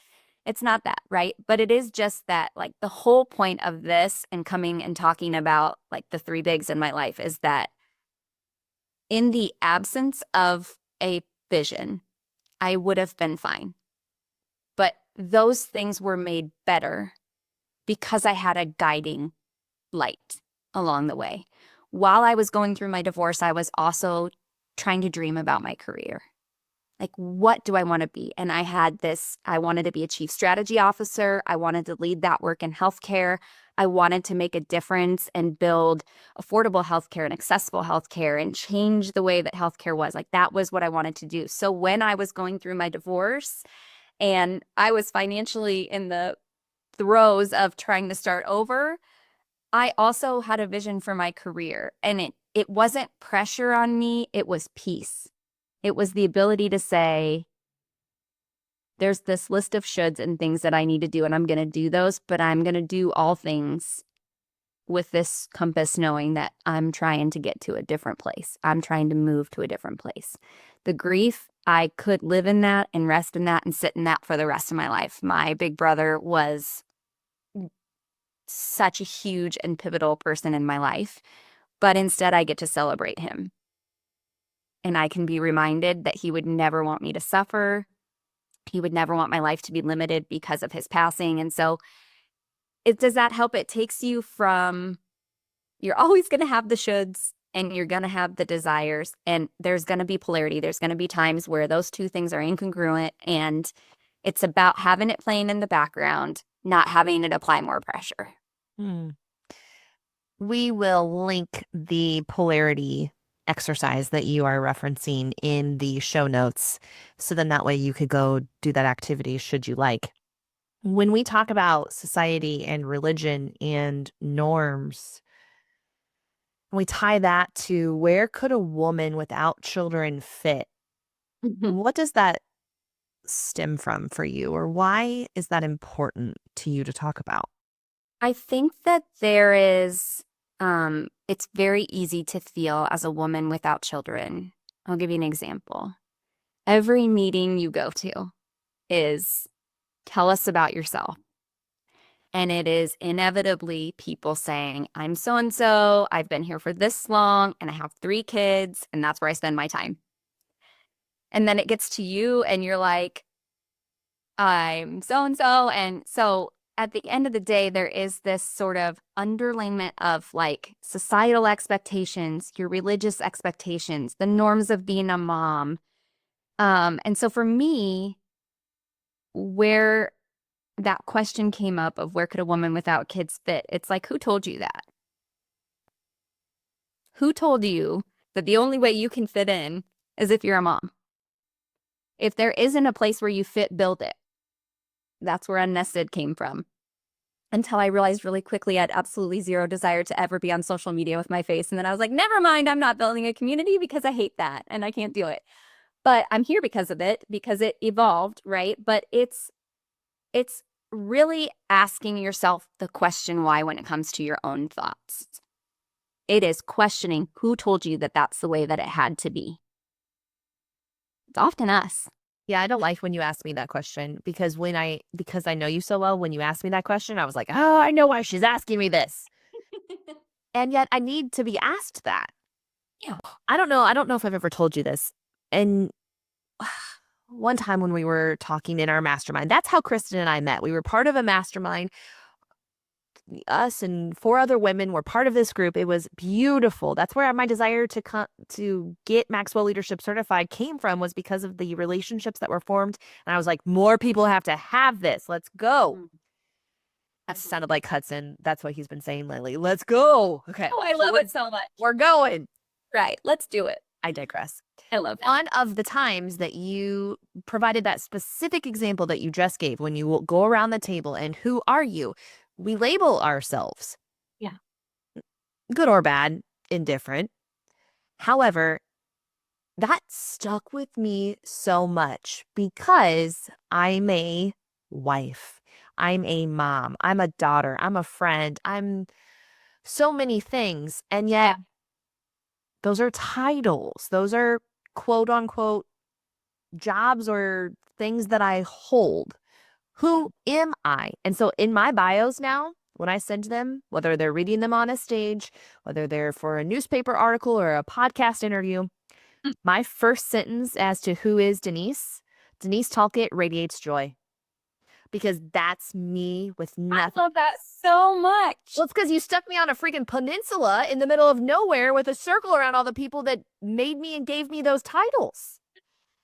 It's not that, right? But it is just that, like, the whole point of this and coming and talking about like the three bigs in my life is that in the absence of a vision, I would have been fine. But those things were made better because I had a guiding light along the way. While I was going through my divorce, I was also trying to dream about my career. Like, what do I want to be? And I wanted to be a chief strategy officer. I wanted to lead that work in healthcare. I wanted to make a difference and build affordable healthcare and accessible healthcare and change the way that healthcare was. Like, that was what I wanted to do. So when I was going through my divorce and I was financially in the throes of trying to start over, I also had a vision for my career, and it wasn't pressure on me. It was peace. It was the ability to say, there's this list of shoulds and things that I need to do, and I'm going to do those, but I'm going to do all things with this compass, knowing that I'm trying to get to a different place. I'm trying to move to a different place. The grief I could live in that and rest in that and sit in that for the rest of my life. My big brother was such a huge and pivotal person in my life, but instead I get to celebrate him. And I can be reminded that he would never want me to suffer. He would never want my life to be limited because of his passing. And so does that help? It takes you from, you're always going to have the shoulds and you're going to have the desires, and there's going to be polarity. There's going to be times where those two things are incongruent, and it's about having it playing in the background, not having it apply more pressure. Hmm. We will link the polarity exercise that you are referencing in the show notes. So then that way you could go do that activity should you like. When we talk about society and religion and norms, we tie that to where could a woman without children fit? What does that stem from for you, or why is that important to you to talk about? I think that there is, it's very easy to feel as a woman without children. I'll give you an example. Every meeting you go to is tell us about yourself. And it is inevitably people saying, I'm so and so, I've been here for this long, and I have 3 kids, and that's where I spend my time. And then it gets to you, and you're like, I'm so and so. And so at the end of the day, there is this sort of underlayment of like societal expectations, your religious expectations, the norms of being a mom. And so for me, where that question came up of where could a woman without kids fit, it's like, who told you that? Who told you that the only way you can fit in is if you're a mom? If there isn't a place where you fit, build it. That's where UnNested came from. Until I realized really quickly I had absolutely zero desire to ever be on social media with my face. And then I was like, never mind, I'm not building a community because I hate that and I can't do it. But I'm here because of it, because it evolved, right? But it's really asking yourself the question why when it comes to your own thoughts. It is questioning who told you that that's the way that it had to be. It's often us. Yeah, I don't like when you ask me that question because because I know you so well, when you asked me that question, I was like, oh, I know why she's asking me this. And yet I need to be asked that. Yeah. I don't know if I've ever told you this. And one time when we were talking in our mastermind, that's how Kristen and I met. We were part of a mastermind. Us and 4 other women were part of this group. It was beautiful. That's where my desire to get Maxwell Leadership Certified came from, was because of the relationships that were formed. And I was like, more people have to have this. Let's go. That sounded like Hudson. That's what he's been saying lately. Let's go. Okay. Oh, I love it so much. We're going. Right. Let's do it. I digress. I love that. One of the times that you provided that specific example that you just gave, when you will go around the table and who are you? We label ourselves. Yeah. Good or bad, indifferent. However, that stuck with me so much because I'm a wife. I'm a mom. I'm a daughter. I'm a friend. I'm so many things. And yet, those are titles. Those are quote unquote jobs or things that I hold. Who am I? And so in my bios now, when I send them, whether they're reading them on a stage, whether they're for a newspaper article or a podcast interview, my first sentence as to who is Denise Talkett radiates joy. Because that's me with nothing. I love that so much. Well, it's because you stuck me on a freaking peninsula in the middle of nowhere with a circle around all the people that made me and gave me those titles.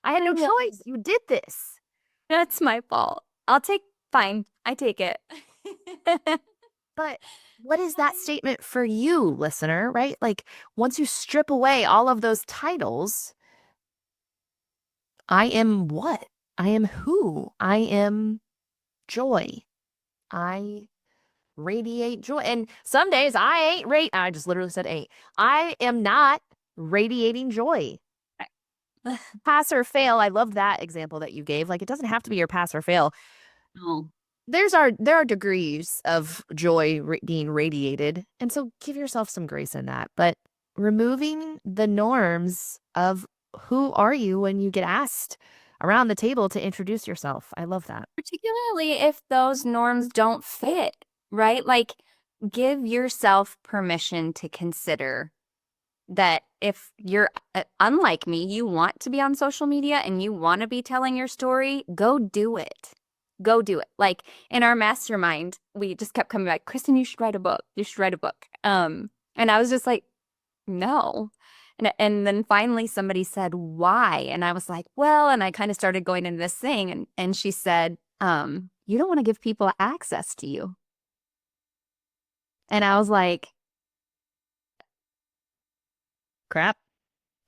I had no choice. You did this. That's my fault. Fine. I take it. But what is that statement for you, listener, right? Like, once you strip away all of those titles, I am what? I am who? I am joy. I radiate joy. And some days I just literally said ain't. I am not radiating joy. Pass or fail. I love that example that you gave. Like, it doesn't have to be your pass or fail. No. There are degrees of joy being radiated. And so give yourself some grace in that. But removing the norms of who are you when you get asked around the table to introduce yourself. I love that. Particularly if those norms don't fit, right? Like, give yourself permission to consider that if you're unlike me, you want to be on social media and you want to be telling your story, go do it. Go do it. Like in our mastermind, we just kept coming back, Kristen, you should write a book. You should write a book. And I was just like, no. And then finally somebody said, why? And I was like, well, and I kind of started going into this thing. And she said, you don't want to give people access to you. And I was like, Crap.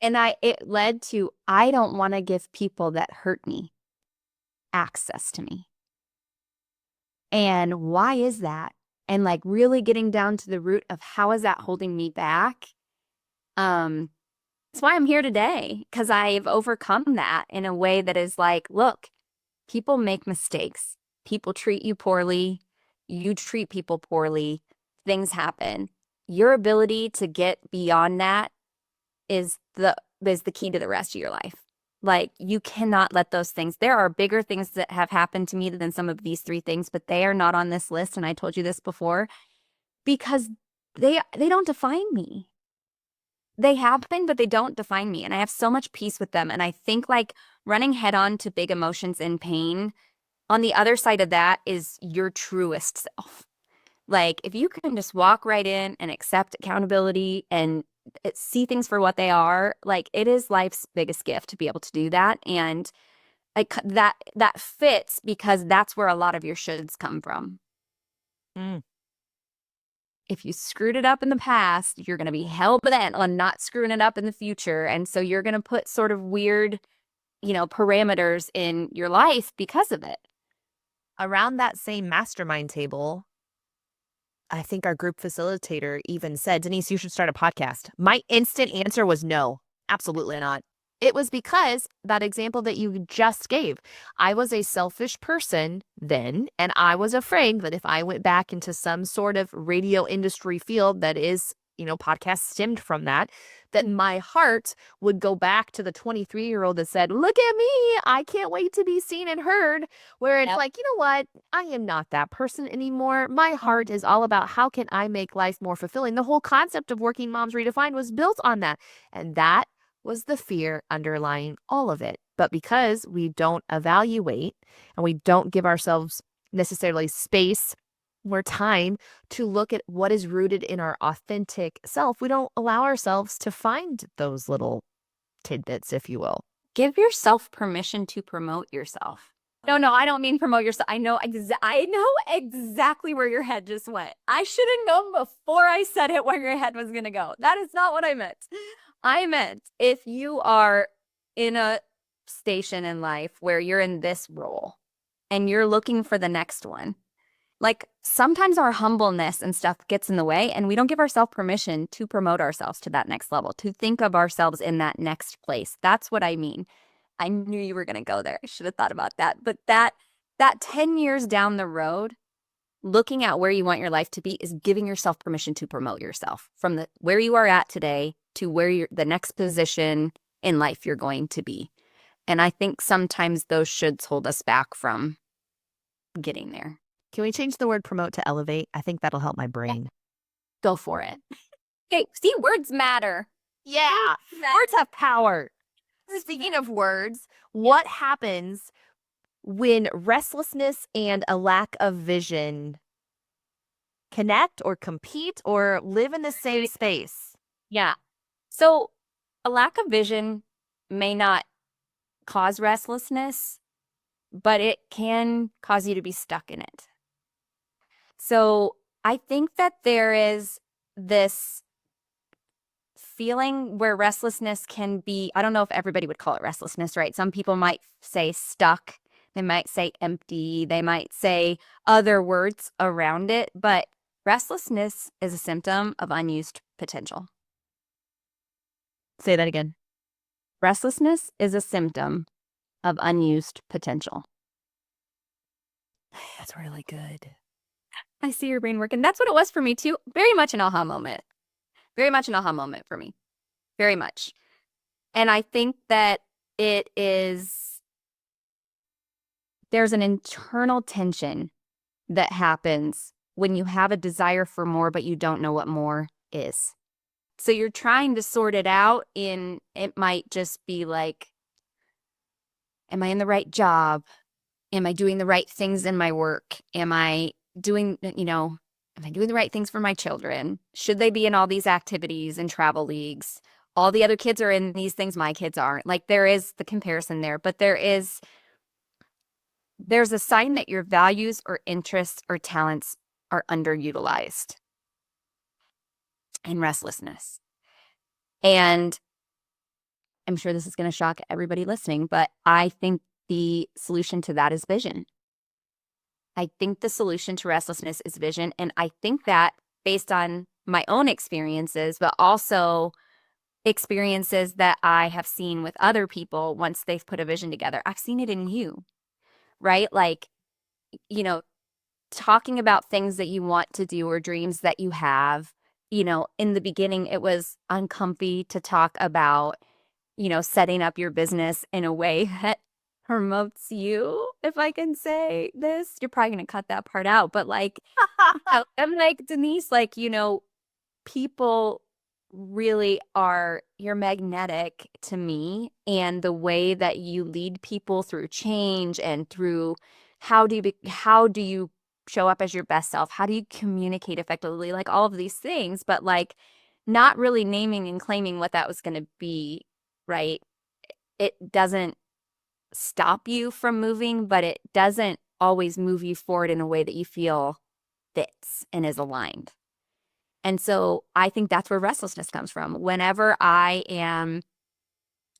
and it led to, I don't want to give people that hurt me access to me. And why is that? And like really getting down to the root of how is that holding me back? That's why I'm here today, because I've overcome that in a way that is like, look, people make mistakes. People treat you poorly. You treat people poorly. Things happen. Your ability to get beyond that is the key to the rest of your life. Like, you cannot let those things. There are bigger things that have happened to me than some of these three things, but they are not on this list. And I told you this before, because they don't define me. They happen, but they don't define me. And I have so much peace with them. And I think like running head on to big emotions and pain, on the other side of that is your truest self. Like, if you can just walk right in and accept accountability and see things for what they are, like, it is life's biggest gift to be able to do that. And like that fits because that's where a lot of your shoulds come from. If you screwed it up in the past, you're going to be hell bent on not screwing it up in the future. And so you're going to put sort of weird, parameters in your life because of it. Around that same mastermind table, I think our group facilitator even said, Denise, you should start a podcast. My instant answer was no, absolutely not. It was because that example that you just gave, I was a selfish person then, and I was afraid that if I went back into some sort of radio industry field that is, podcast stemmed from that my heart would go back to the 23-year-old that said, look at me, I can't wait to be seen and heard. Where it's like, you know what? I am not that person anymore. My heart is all about how can I make life more fulfilling. The whole concept of Working Moms Redefined was built on that. And that was the fear underlying all of it. But because we don't evaluate and we don't give ourselves necessarily space or time to look at what is rooted in our authentic self, we don't allow ourselves to find those little tidbits, if you will. Give yourself permission to promote yourself. No, I don't mean promote yourself. I know exactly where your head just went. I should have known before I said it where your head was going to go. That is not what I meant. I meant if you are in a station in life where you're in this role and you're looking for the next one, like sometimes our humbleness and stuff gets in the way and we don't give ourselves permission to promote ourselves to that next level, to think of ourselves in that next place. That's what I mean. I knew you were going to go there. I should have thought about that. But that 10 years down the road, looking at where you want your life to be is giving yourself permission to promote yourself from where you are at today to where the next position in life you're going to be. And I think sometimes those shoulds hold us back from getting there. Can we change the word promote to elevate? I think that'll help my brain. Go for it. Okay, see, words matter. Yeah, words have power. Speaking of words, what happens when restlessness and a lack of vision connect or compete or live in the same space? Yeah. So a lack of vision may not cause restlessness, but it can cause you to be stuck in it. So I think that there is this feeling where restlessness can be, I don't know if everybody would call it restlessness, right? Some people might say stuck. They might say empty. They might say other words around it, but restlessness is a symptom of unused potential. Say that again. Restlessness is a symptom of unused potential. That's really good. I see your brain working. That's what it was for me too. Very much an aha moment. Very much an aha moment for me. Very much. And I think that it is, there's an internal tension that happens when you have a desire for more, but you don't know what more is. So you're trying to sort it out in, it might just be like, am I in the right job? Am I doing the right things in my work? Am I doing, am I doing the right things for my children? Should they be in all these activities and travel leagues? All the other kids are in these things, my kids aren't. Like there is the comparison there, but there's a sign that your values or interests or talents are underutilized and restlessness. And I'm sure this is going to shock everybody listening, but I think the solution to that is vision. I think the solution to restlessness is vision. And I think that based on my own experiences, but also experiences that I have seen with other people once they've put a vision together, I've seen it in you, right? Like, you know, talking about things that you want to do or dreams that you have. In the beginning, it was uncomfy to talk about, setting up your business in a way that promotes you, if I can say this. You're probably going to cut that part out, but like, I'm like, Denise, like, people really are, you're magnetic to me, and the way that you lead people through change and through how do you show up as your best self? How do you communicate effectively? Like all of these things, but like not really naming and claiming what that was going to be, right? It doesn't stop you from moving, but it doesn't always move you forward in a way that you feel fits and is aligned. And so I think that's where restlessness comes from. Whenever I am,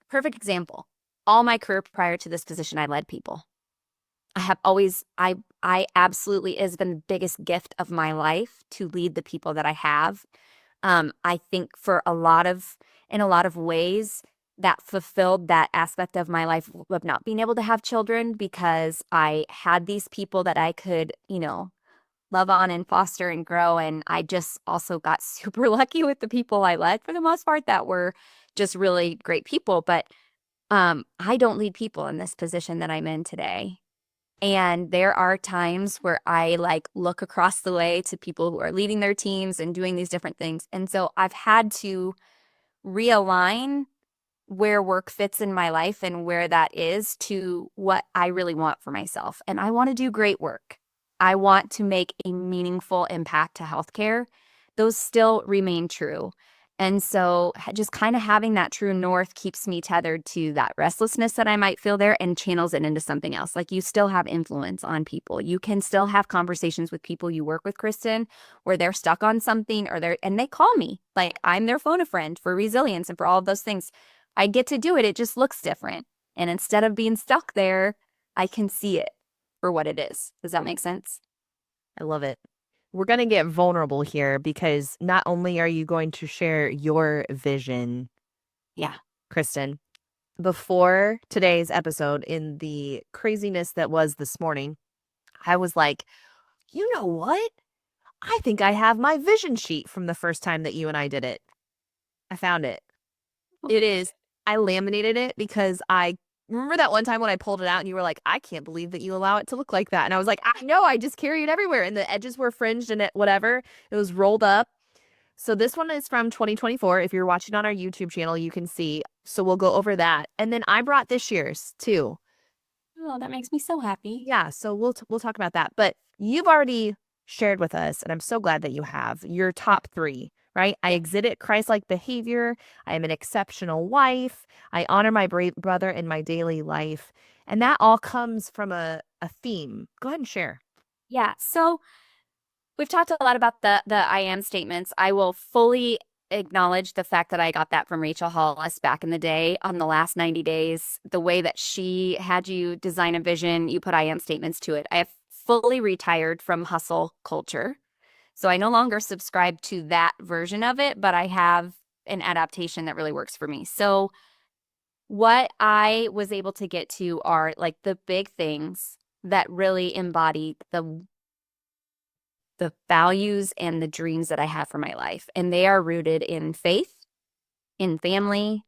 perfect example, all my career prior to this position, I led people. I have always, I absolutely, it has been the biggest gift of my life to lead the people that I have. I think in a lot of ways, that fulfilled that aspect of my life of not being able to have children, because I had these people that I could, love on and foster and grow. And I just also got super lucky with the people I led for the most part that were just really great people. But I don't lead people in this position that I'm in today. And there are times where I like look across the way to people who are leading their teams and doing these different things. And so I've had to realign where work fits in my life and where that is to what I really want for myself. And I want to do great work. I want to make a meaningful impact to healthcare. Those still remain true. And so just kind of having that true north keeps me tethered to that restlessness that I might feel there and channels it into something else. Like you still have influence on people. You can still have conversations with people you work with, Kristen, where they're stuck on something and they call me. Like I'm their phone a friend for resilience and for all of those things. I get to do it. It just looks different. And instead of being stuck there, I can see it for what it is. Does that make sense? I love it. We're going to get vulnerable here because not only are you going to share your vision, Yeah. Kristen, before today's episode, in the craziness that was this morning, I was like, you know what? I think I have my vision sheet from the first time that you and I did it. I found it. It is, I laminated it because I remember that one time when I pulled it out and you were like, I can't believe that you allow it to look like that. And I was like, I know, I just carry it everywhere. And the edges were fringed and whatever. It was rolled up. So this one is from 2024. If you're watching on our YouTube channel, you can see. So we'll go over that. And then I brought this year's too. Oh, that makes me so happy. Yeah, so we'll talk about that. But you've already shared with us, and I'm so glad that you have your top three, right? I exhibit Christ-like behavior. I am an exceptional wife. I honor my brave brother in my daily life. And that all comes from a theme. Go ahead and share. Yeah. So we've talked a lot about the I am statements. I will fully acknowledge the fact that I got that from Rachel Hollis back in the day on the last 90 days. The way that she had you design a vision, you put I am statements to it. I have fully retired from hustle culture. So I no longer subscribe to that version of it, but I have an adaptation that really works for me. So what I was able to get to are like the big things that really embody the values and the dreams that I have for my life. And they are rooted in faith, in family,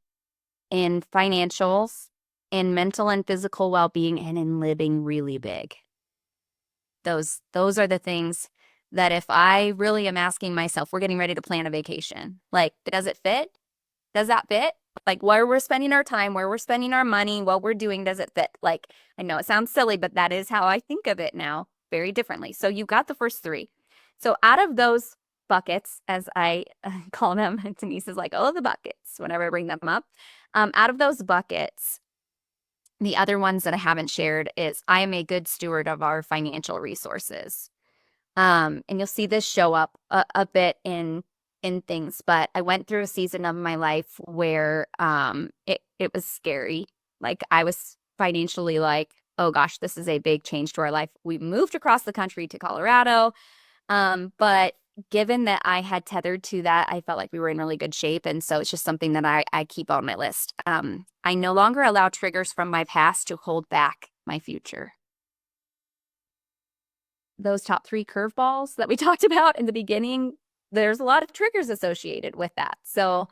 in financials, in mental and physical well-being, and in living really big. Those are the things that if I really am asking myself, we're getting ready to plan a vacation. Like, does it fit? Does that fit? Like, where we're spending our time, where we're spending our money, what we're doing, does it fit? Like, I know it sounds silly, but that is how I think of it now, very differently. So you got the first three. So out of those buckets, as I call them, Denise is like, oh, the buckets, whenever I bring them up. Out of those buckets, the other ones that I haven't shared is I am a good steward of our financial resources. And you'll see this show up a bit in things, but I went through a season of my life where it was scary. Like, I was financially like, oh gosh, this is a big change to our life. We moved across the country to Colorado. But given that I had tethered to that, I felt like we were in really good shape. And so it's just something that I keep on my list. I no longer allow triggers from my past to hold back my future. Those top three curveballs that we talked about in the beginning, there's a lot of triggers associated with that. So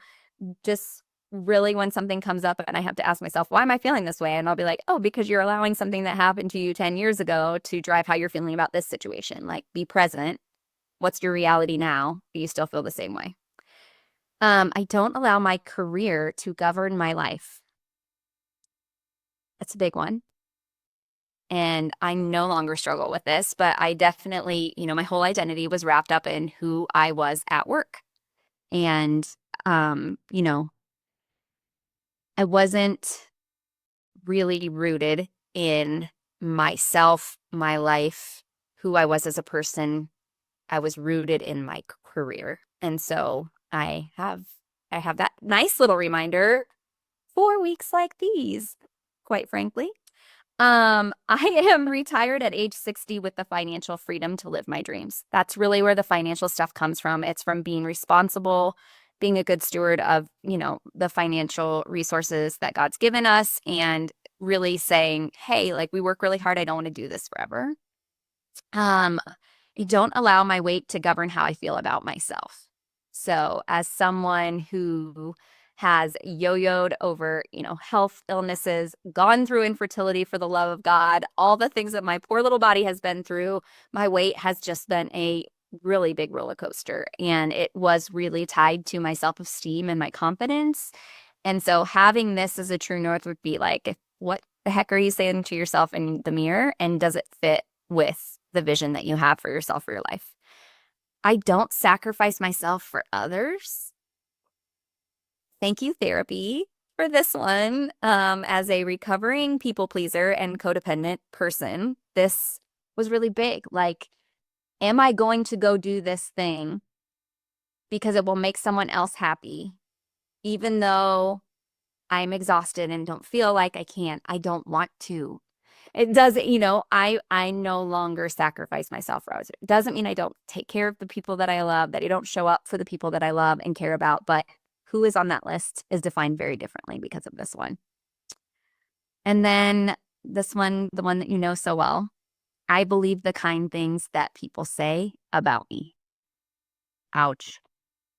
just really, when something comes up and I have to ask myself, why am I feeling this way? And I'll be like, oh, because you're allowing something that happened to you 10 years ago to drive how you're feeling about this situation. Like, be present. What's your reality now? Do you still feel the same way? I don't allow my career to govern my life. That's a big one. And I no longer struggle with this, but I definitely, my whole identity was wrapped up in who I was at work. And, you know, I wasn't really rooted in myself, my life, who I was as a person. I was rooted in my career. And so I have that nice little reminder for weeks like these, quite frankly. I am retired at age 60 with the financial freedom to live my dreams. That's really where the financial stuff comes from. It's from being responsible, being a good steward of, the financial resources that God's given us, and really saying, hey, like, we work really hard. I don't want to do this forever. I don't allow my weight to govern how I feel about myself. So as someone who has yo-yoed over, health illnesses, gone through infertility for the love of God, all the things that my poor little body has been through, my weight has just been a really big roller coaster. And it was really tied to my self-esteem and my confidence. And so having this as a true north would be like, what the heck are you saying to yourself in the mirror? And does it fit with the vision that you have for yourself, for your life? I don't sacrifice myself for others. Thank you, therapy, for this one. As a recovering people pleaser and codependent person, this was really big. Like, am I going to go do this thing because it will make someone else happy, even though I'm exhausted and don't feel like I can? I don't want to. It doesn't, I no longer sacrifice myself for others. It doesn't mean I don't take care of the people that I love, that I don't show up for the people that I love and care about, but who is on that list is defined very differently because of this one. And then this one, the one that you know so well, I believe the kind things that people say about me. Ouch.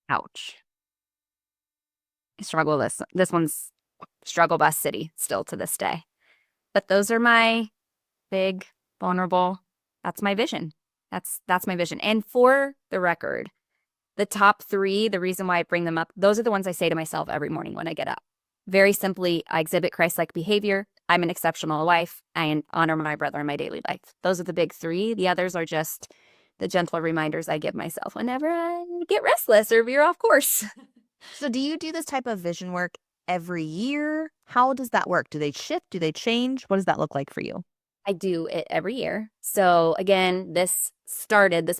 Ouch. I struggle this. This one's struggle bus city still to this day. But those are my big, vulnerable. That's my vision. That's my vision. And for the record, the top three, the reason why I bring them up, those are the ones I say to myself every morning when I get up. Very simply, I exhibit Christ-like behavior. I'm an exceptional wife. I honor my brother in my daily life. Those are the big three. The others are just the gentle reminders I give myself whenever I get restless or veer off course. So do you do this type of vision work every year? How does that work? Do they shift? Do they change? What does that look like for you? I do it every year. So again, this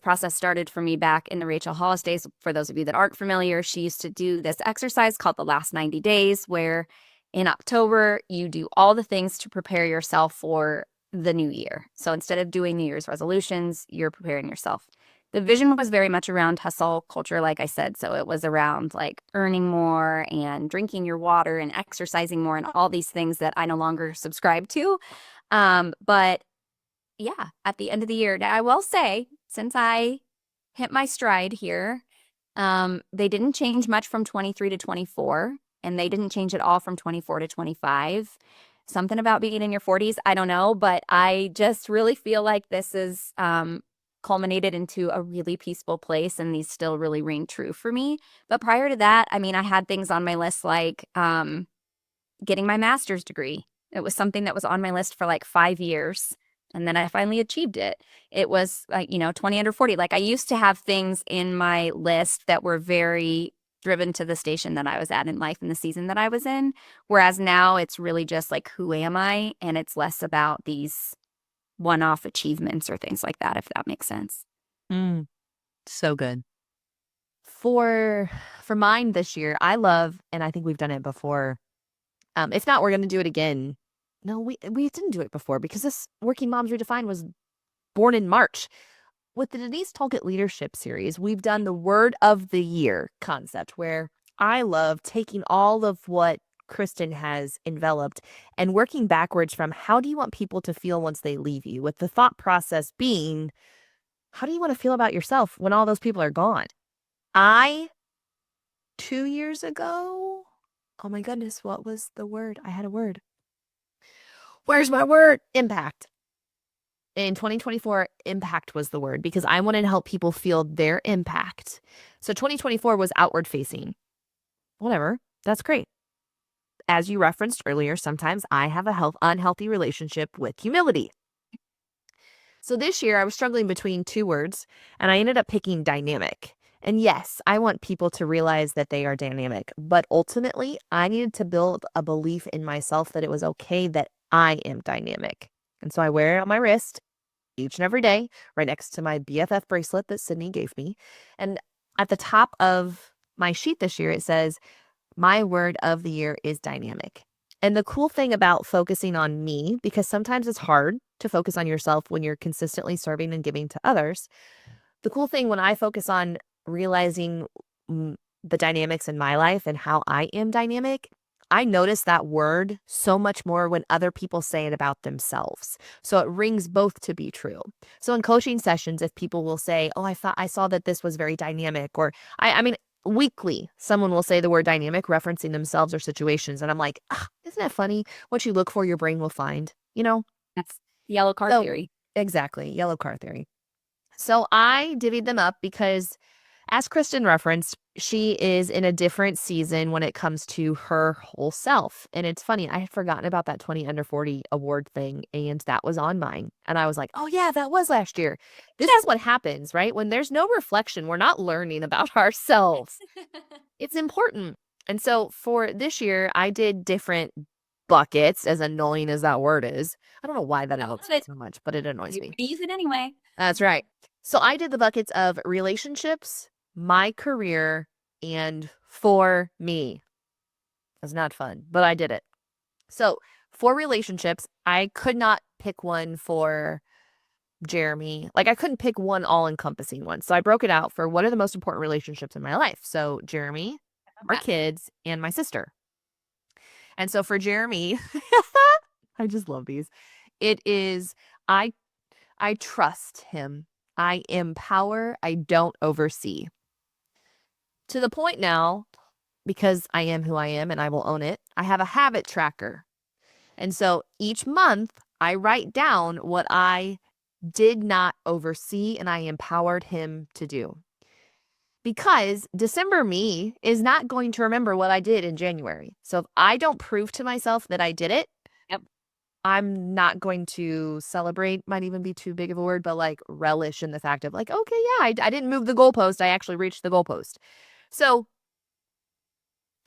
process started for me back in the Rachel Hollis days. For those of you that aren't familiar, she used to do this exercise called the last 90 days, where in October, you do all the things to prepare yourself for the new year. So instead of doing New Year's resolutions, you're preparing yourself. The vision was very much around hustle culture, like I said. So it was around like earning more and drinking your water and exercising more and all these things that I no longer subscribe to. But yeah, at the end of the year, I will say, since I hit my stride here, they didn't change much from 23 to 24. and they didn't change at all from 24 to 25. Something about being in your 40s, I don't know, but I just really feel like this is culminated into a really peaceful place, and these still really ring true for me. But prior to that, I mean, I had things on my list like getting my master's degree. It was something that was on my list for like 5 years. And then I finally achieved it. It was like, 20 under 40. Like I used to have things in my list that were very driven to the station that I was at in life and the season that I was in. Whereas now it's really just like, who am I? And it's less about these one-off achievements or things like that, if that makes sense. Mm, so good. For mine this year, I love, and I think we've done it before. If not, we're going to do it again. No, we didn't do it before because this Working Moms Redefined was born in March. With the Denise Talkett Leadership Series, we've done the Word of the Year concept, where I love taking all of what Kristen has enveloped and working backwards from how do you want people to feel once they leave you, with the thought process being, how do you want to feel about yourself when all those people are gone? 2 years ago, oh my goodness, what was the word? I had a word. Where's my word? Impact. In 2024, impact was the word because I wanted to help people feel their impact. So 2024 was outward facing. Whatever. That's great. As you referenced earlier, sometimes I have a unhealthy relationship with humility. So this year I was struggling between two words and I ended up picking dynamic. And yes, I want people to realize that they are dynamic, but ultimately I needed to build a belief in myself that it was okay that I am dynamic. And so I wear it on my wrist each and every day, right next to my BFF bracelet that Sydney gave me. And at the top of my sheet this year, it says, my word of the year is dynamic. And the cool thing about focusing on me, because sometimes it's hard to focus on yourself when you're consistently serving and giving to others. The cool thing when I focus on realizing the dynamics in my life and how I am dynamic, I notice that word so much more when other people say it about themselves. So it rings both to be true. So in coaching sessions, if people will say, oh, I saw that this was very dynamic, or I mean, weekly, someone will say the word dynamic referencing themselves or situations. And I'm like, isn't that funny? What you look for, your brain will find, That's yellow car So theory. exactly. Yellow car theory. So I divvied them up because, as Kristen referenced, she is in a different season when it comes to her whole self. And it's funny, I had forgotten about that 20 under 40 award thing, and that was on mine. And I was like, oh yeah, that was last year. This is what happens, right? When there's no reflection, we're not learning about ourselves. It's important. And so for this year, I did different buckets, as annoying as that word is. I don't know why that annoys me so much, but it annoys me. Use it anyway. That's right. So I did the buckets of relationships, my career, and for me. It's not fun, but I did it. So for relationships, I could not pick one for Jeremy. Like I couldn't pick one all-encompassing one. So I broke it out for what are the most important relationships in my life. So Jeremy, our kids, and my sister. And so for Jeremy, I just love these. It is I trust him. I empower. I don't oversee. To the point now, because I am who I am and I will own it, I have a habit tracker. And so each month I write down what I did not oversee and I empowered him to do. Because December me is not going to remember what I did in January. So if I don't prove to myself that I did it, Yep. I'm not going to celebrate, might even be too big of a word, but like relish in the fact of like, okay, yeah, I didn't move the goalpost. I actually reached the goalpost. So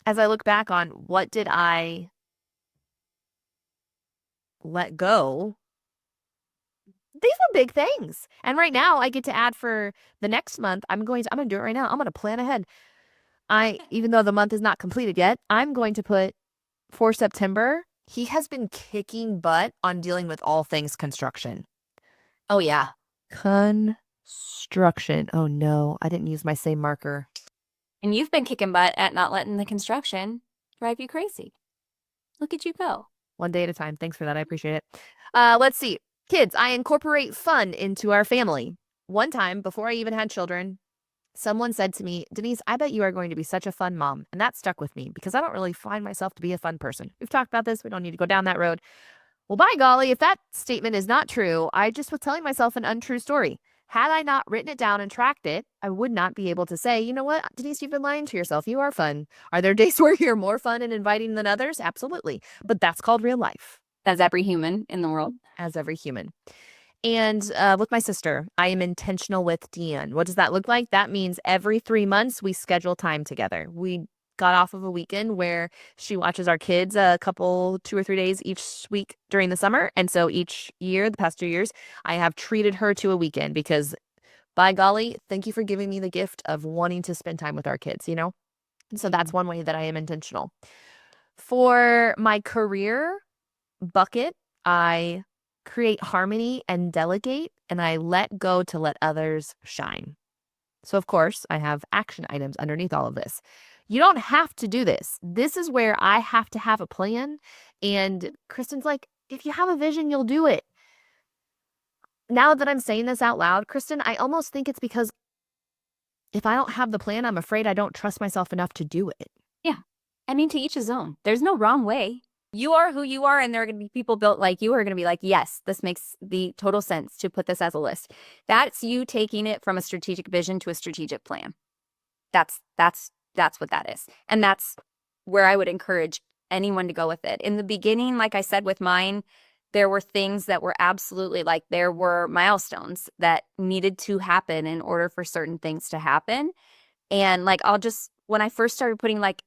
as I look back on what did I let go, these were big things. And right now I get to add for the next month, I'm going to do it right now. I'm going to plan ahead. Even though the month is not completed yet, I'm going to put for September, he has been kicking butt on dealing with all things construction. Oh, yeah. Construction. Oh no, I didn't use my same marker. And you've been kicking butt at not letting the construction drive you crazy. Look at you go. One day at a time. Thanks for that. I appreciate it. Let's see. Kids, I incorporate fun into our family. One time, before I even had children, Someone said to me, Denise, I bet you are going to be such a fun mom. And that stuck with me because I don't really find myself to be a fun person. We've talked about this. We don't need to go down that road. Well, by golly, if that statement is not true, I just was telling myself an untrue story. Had I not written it down and tracked it, I would not be able to say, you know what, Denise, you've been lying to yourself. You are fun. Are there days where you're more fun and inviting than others? Absolutely. But that's called real life, As every human in the world. as every human. And with my sister, I am intentional with Deanne. What does that look like? That means every 3 months we schedule time together. We got off of a weekend where she watches our kids a couple, 2 or 3 days each week during the summer. And so each year, the past 2 years, I have treated her to a weekend because by golly, thank you for giving me the gift of wanting to spend time with our kids, you know? And so that's one way that I am intentional. For my career bucket, I create harmony and delegate, and I let go to let others shine. So, of course, I have action items underneath all of this. You don't have to do this. This is where I have to have a plan. And Kristen's like, if you have a vision, you'll do it. Now that I'm saying this out loud, Kristen, I almost think it's because if I don't have the plan, I'm afraid I don't trust myself enough to do it. Yeah. I mean, to each his own. There's no wrong way. You are who you are, and there are going to be people built like you who are going to be like, yes, this makes the total sense to put this as a list. That's you taking it from a strategic vision to a strategic plan. That's what that is. And that's where I would encourage anyone to go with it. In the beginning, like I said with mine, there were things that were absolutely like there were milestones that needed to happen in order for certain things to happen. And like when I first started putting like,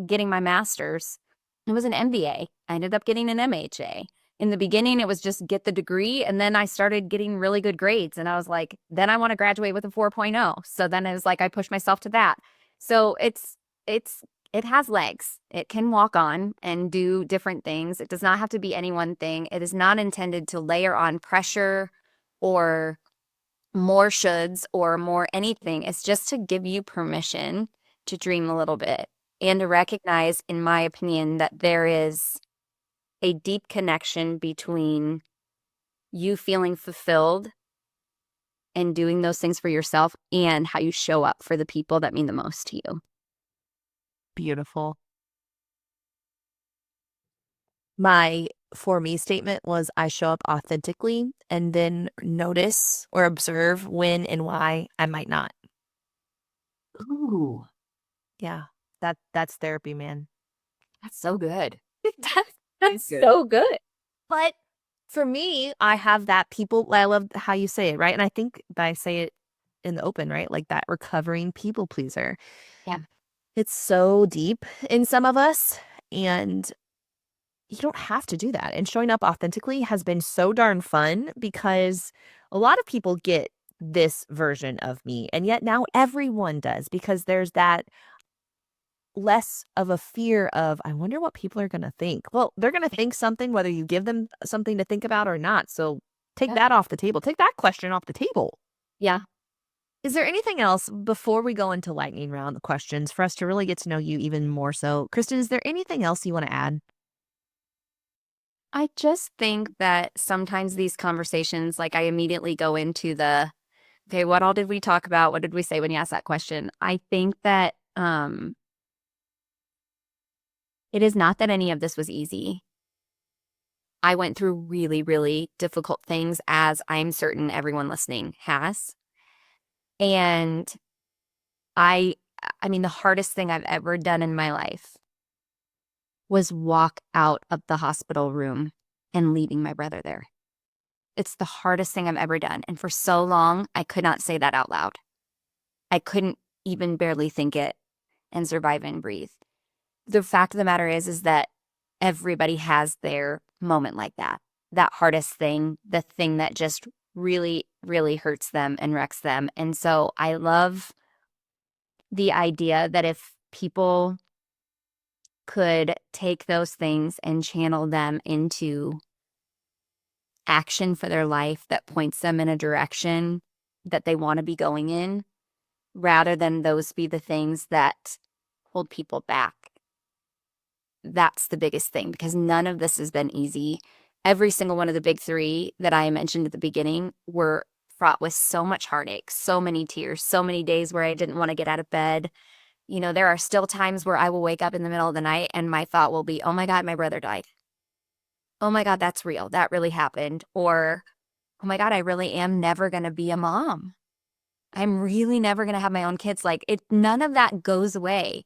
getting my master's, it was an MBA. I ended up getting an MHA. In the beginning, it was just get the degree. And then I started getting really good grades. And I was like, then I want to graduate with a 4.0. So then it was like, I pushed myself to that. So it has legs. It can walk on and do different things. It does not have to be any one thing. It is not intended to layer on pressure or more shoulds or more anything. It's just to give you permission to dream a little bit and to recognize, in my opinion, that there is a deep connection between you feeling fulfilled and doing those things for yourself and how you show up for the people that mean the most to you. Beautiful. My for me statement was I show up authentically and then notice or observe when and why I might not. Ooh, Yeah. That's therapy, man. that's so good. That's Good. so good. But for me, I have that I love how you say it, right? And I think that I say it in the open, right? Like that recovering people pleaser. Yeah. It's so deep in some of us. And you don't have to do that. And showing up authentically has been so darn fun because a lot of people get this version of me. And yet now everyone does because there's that less of a fear of, I wonder what people are going to think. Well, they're going to think something, whether you give them something to think about or not. So take Yeah. that off the table. Take that question off the table. Yeah. Is there anything else before we go into lightning round questions for us to really get to know you even more so? Kristen, is there anything else you want to add? I just think that sometimes these conversations, like I immediately go into okay, what all did we talk about? What did we say when you asked that question? I think that it is not that any of this was easy. I went through really, really difficult things, as I'm certain everyone listening has. And I mean, the hardest thing I've ever done in my life was walk out of the hospital room and leaving my brother there. It's the hardest thing I've ever done. And for so long, I could not say that out loud. I couldn't even barely think it and survive and breathe. The fact of the matter is that everybody has their moment like that. That hardest thing, the thing that just really, really hurts them and wrecks them. And so I love the idea that if people could take those things and channel them into action for their life that points them in a direction that they want to be going in, rather than those be the things that hold people back. That's the biggest thing, because none of this has been easy. Every single one of the big three that I mentioned at the beginning were fraught with so much heartache, so many tears, so many days where I didn't want to get out of bed. You know, there are still times where I will wake up in the middle of the night and my thought will be, oh my God, my brother died. Oh my God, that's real. That really happened. Or, oh my God, I really am never going to be a mom. I'm really never going to have my own kids. Like none of that goes away.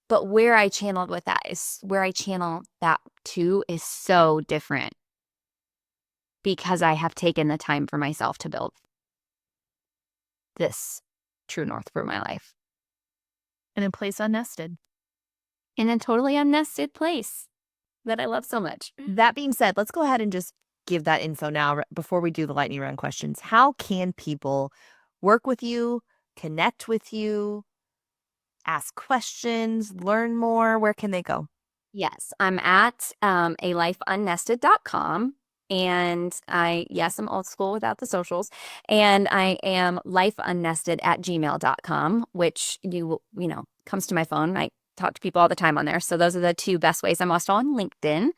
But where I channel that to is so different because I have taken the time for myself to build this true north for my life. And in place UnNested. In a totally unnested place that I love so much. That being said, let's go ahead and just give that info now before we do the lightning round questions. How can people work with you, connect with you, ask questions, learn more? Where can they go? Yes, I'm at alifeunnnested.com. And I'm old school without the socials. And I am lifeunnnested@gmail.com, which comes to my phone. I talk to people all the time on there. So those are the two best ways. I'm also on LinkedIn,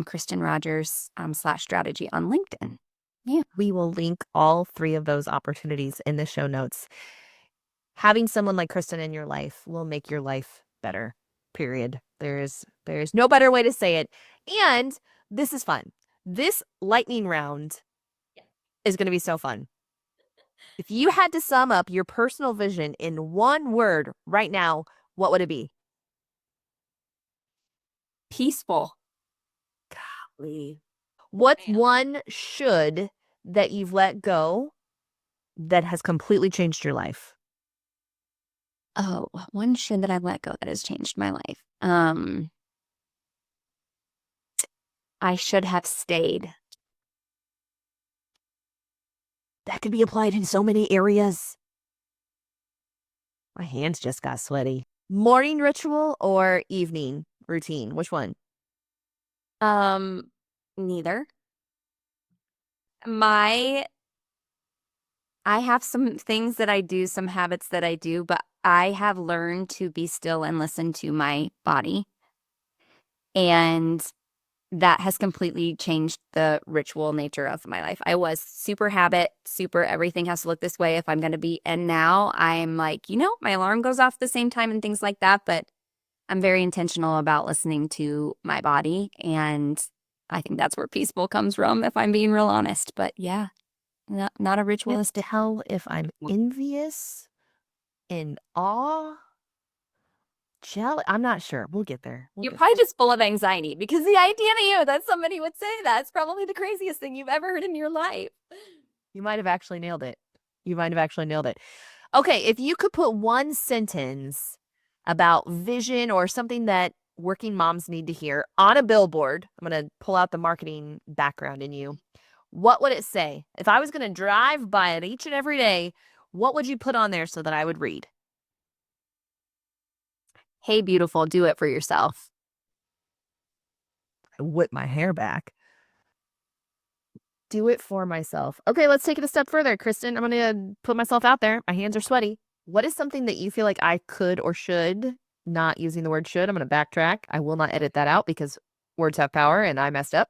Kristen Rogers /strategy on LinkedIn. Yeah. We will link all 3 of those opportunities in the show notes. Having someone like Kristen in your life will make your life better, period. There's no better way to say it. And this is fun. This lightning round is going to be so fun. If you had to sum up your personal vision in one word right now, what would it be? Peaceful. Golly. What's one should that you've let go that has completely changed your life? Oh, one should that I've let go that has changed my life. I should have stayed. That could be applied in so many areas. My hands just got sweaty. Morning ritual or evening routine? Which one? Neither. I have some things that I do, some habits that I do, but I have learned to be still and listen to my body. And that has completely changed the ritual nature of my life. I was super habit, super everything has to look this way if I'm going to be. And now I'm like, my alarm goes off at the same time and things like that. But I'm very intentional about listening to my body. And I think that's where peaceful comes from, if I'm being real honest. But yeah, not a ritualistic. Tell if I'm envious, in awe, jealous. I'm not sure. We'll get there. You're probably just full of anxiety because the idea that somebody would say that's probably the craziest thing you've ever heard in your life. You might have actually nailed it. Okay, if you could put one sentence about vision or something that working moms need to hear on a billboard, I'm going to pull out the marketing background in you. What would it say? If I was going to drive by it each and every day, what would you put on there so that I would read? Hey, beautiful, do it for yourself. I whip my hair back. Do it for myself. Okay, let's take it a step further. Kristen, I'm going to put myself out there. My hands are sweaty. What is something that you feel like I could or should, not using the word should, I'm going to backtrack. I will not edit that out because words have power and I messed up.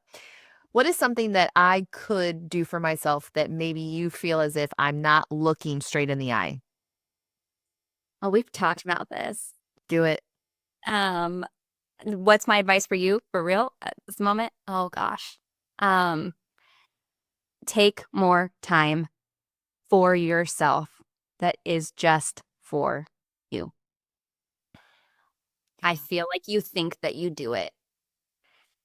What is something that I could do for myself that maybe you feel as if I'm not looking straight in the eye? Oh, we've talked about this. Do it. What's my advice for you for real at this moment? Oh gosh. Take more time for yourself that is just for you. I feel like you think that you do it.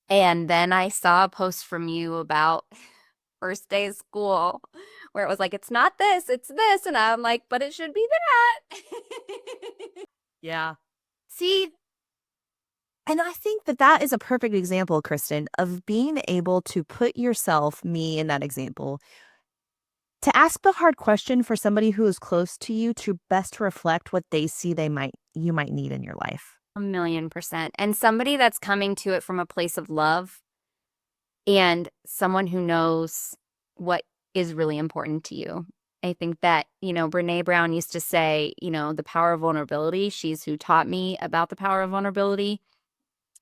And then I saw a post from you about first day of school where it was like, it's not this, it's this. And I'm like, but it should be that. Yeah. See, and I think that that is a perfect example, Kristen, of being able to put yourself, me in that example, to ask the hard question for somebody who is close to you to best reflect what they see you might need in your life. 1,000,000%. And somebody that's coming to it from a place of love and someone who knows what is really important to you. I think that, Brene Brown used to say, the power of vulnerability. She's who taught me about the power of vulnerability,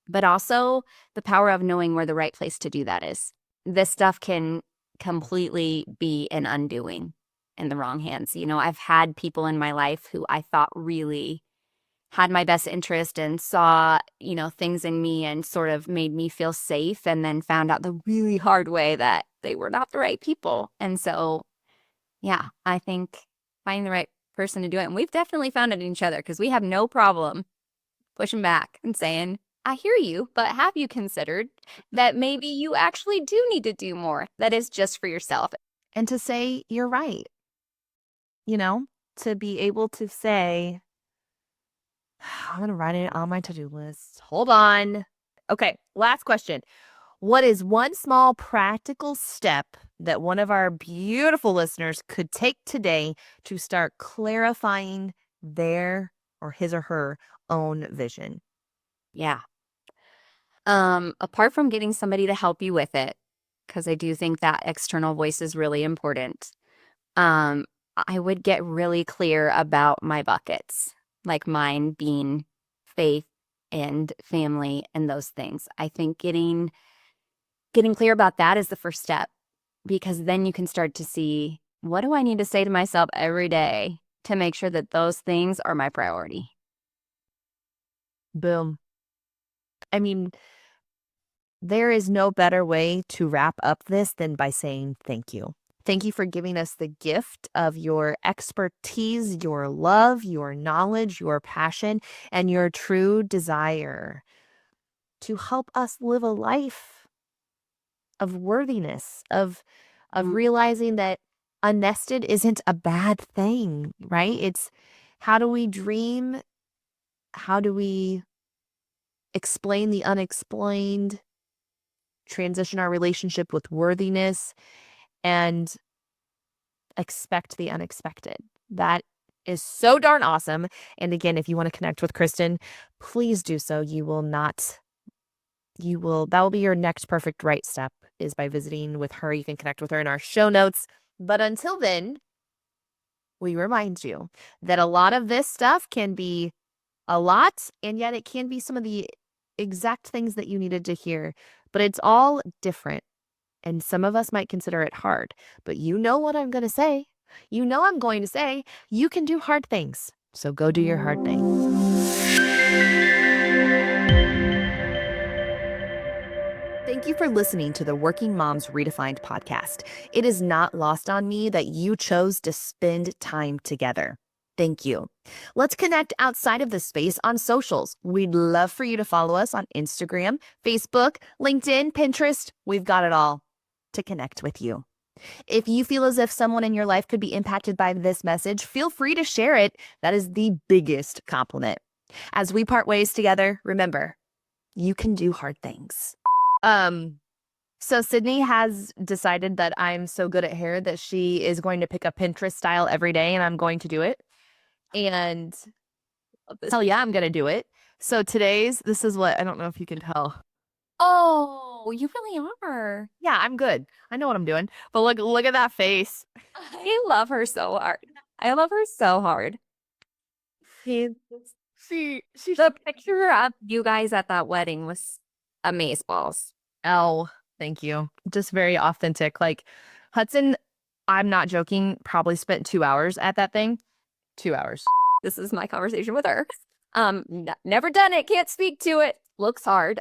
but also the power of knowing where the right place to do that is. This stuff can completely be an undoing in the wrong hands. You know, I've had people in my life who I thought really had my best interest and saw, you know, things in me and sort of made me feel safe, and then found out the really hard way that they were not the right people. And so, yeah, I think finding the right person to do it. And we've definitely found it in each other, because we have no problem pushing back and saying, I hear you, but have you considered that maybe you actually do need to do more that is just for yourself? And to say, you're right. You know, to be able to say, I'm going to write it on my to-do list. Hold on. Okay, last question. What is one small practical step that one of our beautiful listeners could take today to start clarifying their or his or her own vision? Yeah. Apart from getting somebody to help you with it, because I do think that external voice is really important, um, I would get really clear about my buckets, like mine being faith and family and those things. I think getting clear about that is the first step, because then you can start to see, what do I need to say to myself every day to make sure that those things are my priority? Boom. I mean, there is no better way to wrap up this than by saying thank you. Thank you for giving us the gift of your expertise, your love, your knowledge, your passion, and your true desire to help us live a life of worthiness, of realizing that unnested isn't a bad thing, right? It's how do we dream? How do we explain the unexplained, transition our relationship with worthiness, and expect the unexpected? That is so darn awesome. And again, if you want to connect with Kristen, please do so. That will be your next perfect right step, is by visiting with her. You can connect with her in our show notes. But until then, we remind you that a lot of this stuff can be a lot, and yet it can be some of the exact things that you needed to hear. But it's all different. And some of us might consider it hard. But you know what I'm going to say. You know I'm going to say you can do hard things. So go do your hard thing. Thank you for listening to the Working Moms Redefined podcast. It is not lost on me that you chose to spend time together. Thank you. Let's connect outside of this space on socials. We'd love for you to follow us on Instagram, Facebook, LinkedIn, Pinterest. We've got it all to connect with you. If you feel as if someone in your life could be impacted by this message, feel free to share it. That is the biggest compliment. As we part ways together, remember, you can do hard things. So Sydney has decided that I'm so good at hair that she is going to pick a Pinterest style every day, and I'm going to do it. And hell yeah, I'm going to do it. So this is what, I don't know if you can tell. Oh, you really are. Yeah, I'm good. I know what I'm doing. But look at that face. I love her so hard. I love her so hard. She The picture of you guys at that wedding was amazeballs. Oh, thank you. Just very authentic. Like Hudson, I'm not joking, probably spent 2 hours at that thing. 2 hours. This is my conversation with her. Never done it, can't speak to it. Looks hard.